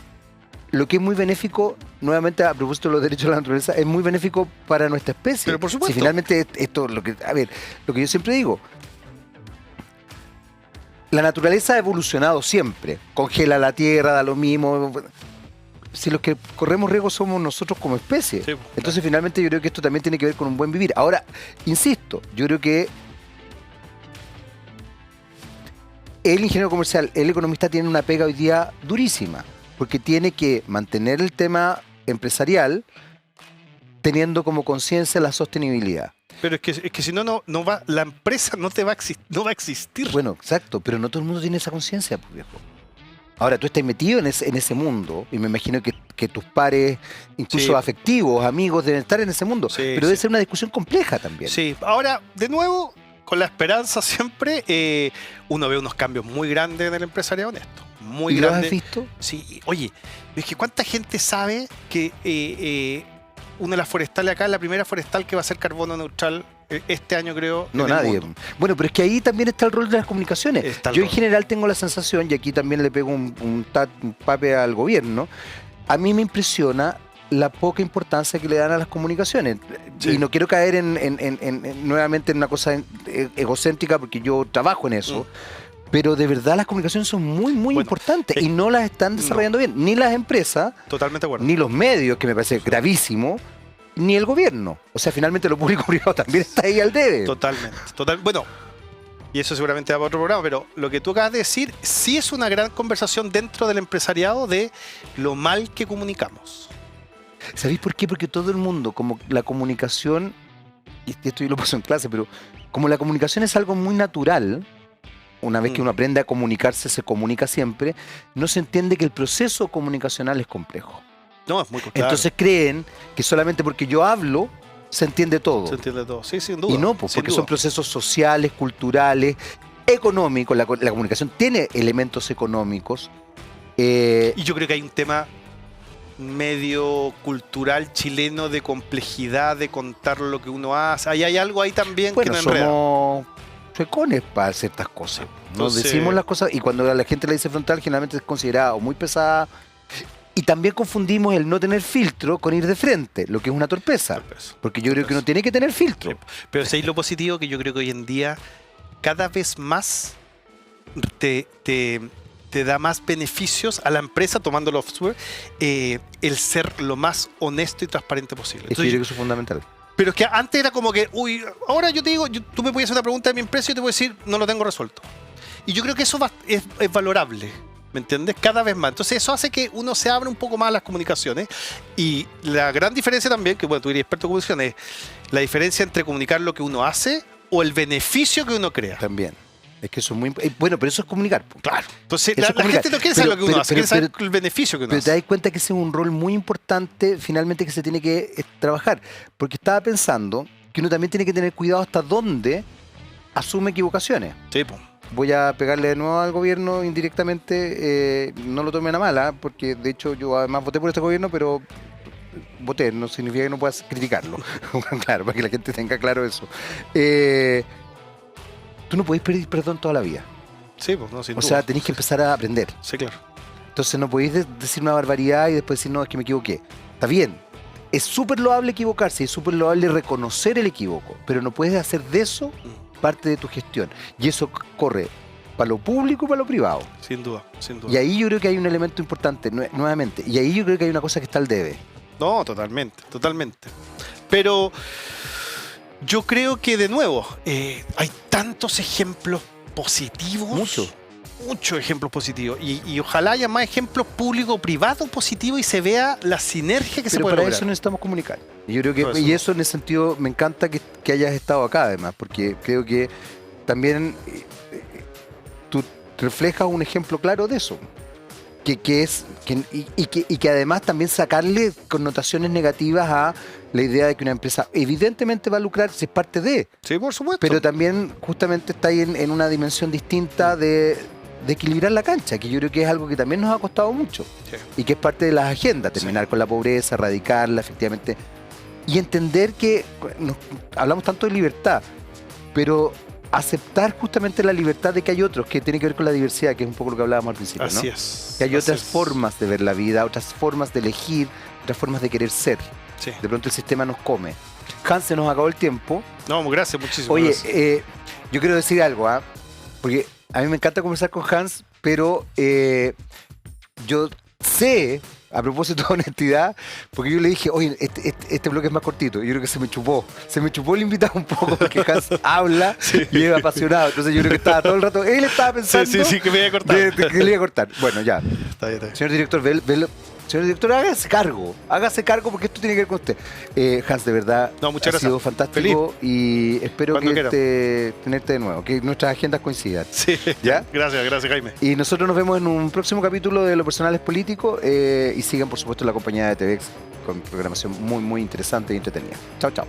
Lo que es muy benéfico, nuevamente a propósito de los derechos de la naturaleza, es muy benéfico para nuestra especie. Pero por supuesto. Si finalmente esto, lo que yo siempre digo, la naturaleza ha evolucionado siempre. Congela la tierra, da lo mismo. Si los que corremos riesgo somos nosotros como especie. Sí, Entonces, finalmente, yo creo que esto también tiene que ver con un buen vivir. Ahora, insisto, yo creo que el ingeniero comercial, el economista, tiene una pega hoy día durísima, porque tiene que mantener el tema empresarial teniendo como conciencia la sostenibilidad. Pero es que si no va, la empresa no va a existir. Bueno, exacto, pero no todo el mundo tiene esa conciencia, pues, viejo. Ahora, tú estás metido en ese mundo, y me imagino que tus pares, incluso Sí. afectivos, amigos, deben estar en ese mundo. Sí, pero debe sí. ser una discusión compleja también. Sí, ahora, de nuevo, con la esperanza siempre, uno ve unos cambios muy grandes en el empresariado honesto. Muy ¿Y lo has grandes. visto? Sí, oye, es que ¿cuánta gente sabe que una de las forestales acá es la primera forestal que va a ser carbono neutral este año, creo? No, en el nadie. mundo? Bueno, pero es que ahí también está el rol de las comunicaciones. Está el Yo en rol. general tengo la sensación, y aquí también le pego un pape al gobierno, a mí me impresiona la poca importancia que le dan a las comunicaciones. Sí. Y no quiero caer nuevamente en una cosa egocéntrica, porque yo trabajo en eso. Pero de verdad las comunicaciones son muy, muy Bueno, importantes y no las están desarrollando bien. Ni las empresas, Totalmente de acuerdo. ni los medios, que me parece gravísimo, ni el gobierno. O sea, finalmente lo público-privado también está ahí al debe. Totalmente. Bueno, y eso seguramente va para otro programa, pero lo que tú acabas de decir sí es una gran conversación dentro del empresariado de lo mal que comunicamos. ¿Sabéis por qué? Porque todo el mundo, como la comunicación, y esto yo lo paso en clase, pero como la comunicación es algo muy natural, una vez que uno aprende a comunicarse, se comunica siempre, no se entiende que el proceso comunicacional es complejo. No, es muy claro. Entonces creen que solamente porque yo hablo, se entiende todo. Se entiende todo. Sí, sin duda. Y no, pues, sin porque duda. son procesos sociales, culturales, económicos. La comunicación tiene elementos económicos. Y yo creo que hay un tema medio cultural chileno de complejidad, de contar lo que uno hace. Ahí hay algo ahí también Bueno, que no enreda. somos frecones para ciertas cosas. Nos Entonces- decimos las cosas y cuando a la gente le dice frontal, generalmente es considerada o muy pesada. Y también confundimos el no tener filtro con ir de frente, lo que es una torpeza. Porque yo creo que uno tiene que tener filtro. Sí. Pero ¿sabéis lo positivo? Que yo creo que hoy en día cada vez más te da más beneficios a la empresa, tomándolo software, el ser lo más honesto y transparente posible. Eso yo creo que eso es fundamental. Pero es que antes era como que, uy, ahora yo te digo, tú me puedes hacer una pregunta de mi empresa y yo te voy a decir, no lo tengo resuelto. Y yo creo que eso es valorable, ¿me entiendes? Cada vez más. Entonces eso hace que uno se abra un poco más a las comunicaciones. Y la gran diferencia también, que bueno, tú eres experto en comunicación, es la diferencia entre comunicar lo que uno hace o el beneficio que uno crea. También. Es que eso es muy bueno, pero eso es comunicar. Po. Claro. Entonces Eso es la comunicar. gente no quiere saber lo que uno hace, quiere saber pero- el beneficio que uno Pero te hace. das cuenta que ese es un rol muy importante finalmente que se tiene que trabajar. Porque estaba pensando que uno también tiene que tener cuidado hasta dónde asume equivocaciones. Sí, po. Voy a pegarle de nuevo al gobierno indirectamente, no lo tomen a mala, porque de hecho yo además voté por este gobierno, pero voté, no significa que no puedas criticarlo. Claro, para que la gente tenga claro eso. Tú no podés pedir perdón toda la vida. Sí, pues, no, sin O duda. sea, tenés que empezar a aprender. Sí, claro. Entonces no podéis decir una barbaridad y después decir, no, es que me equivoqué. Está bien. Es súper loable equivocarse, es súper loable reconocer el equivoco, pero no puedes hacer de eso parte de tu gestión. Y eso corre para lo público y para lo privado. Sin duda, sin duda. Y ahí yo creo que hay un elemento importante, nuevamente. Y ahí yo creo que hay una cosa que está al debe. No, totalmente, totalmente. Pero yo creo que, de nuevo, hay tantos ejemplos positivos. Muchos ejemplos positivos. Y ojalá haya más ejemplos público-privado positivos y se vea la sinergia que se Pero puede para lograr. eso necesitamos comunicar. Y yo creo que, Por eso. y eso en ese sentido me encanta que hayas estado acá además, porque creo que también tú reflejas un ejemplo claro de eso. Y que además también sacarle connotaciones negativas a la idea de que una empresa evidentemente va a lucrar si es parte de, Sí, por supuesto. pero también justamente está ahí en una dimensión distinta de equilibrar la cancha, que yo creo que es algo que también nos ha costado mucho Sí. y que es parte de las agendas, terminar con la pobreza, erradicarla efectivamente y entender que hablamos tanto de libertad, pero aceptar justamente la libertad de que hay otros, que tiene que ver con la diversidad, que es un poco lo que hablábamos al principio, Así ¿no? es. Que hay así otras es. formas de ver la vida, otras formas de elegir, otras formas de querer ser. Sí. De pronto el sistema nos come. Hans, se nos acabó el tiempo. No, gracias, muchísimas Oye, gracias. yo quiero decir algo, porque a mí me encanta conversar con Hans, pero yo sé, a propósito de honestidad, porque yo le dije, oye, este bloque es más cortito. Yo creo que se me chupó el invitado un poco, porque Hans habla y es apasionado. Entonces yo creo que estaba todo el rato, él estaba pensando Sí, que me iba a cortar. de que le iba a cortar. Bueno, ya. Está bien, está bien. Señor director, señor director, hágase cargo porque esto tiene que ver con usted. Hans, de verdad, No, muchas ha gracias. sido fantástico y espero Cuando que tenerte de nuevo, que nuestras agendas coincidan. Sí. ¿Ya? Gracias, Jaime. Y nosotros nos vemos en un próximo capítulo de Lo Personal es Político y sigan, por supuesto, la compañía de TVX con programación muy, muy interesante y entretenida. Chao, chao.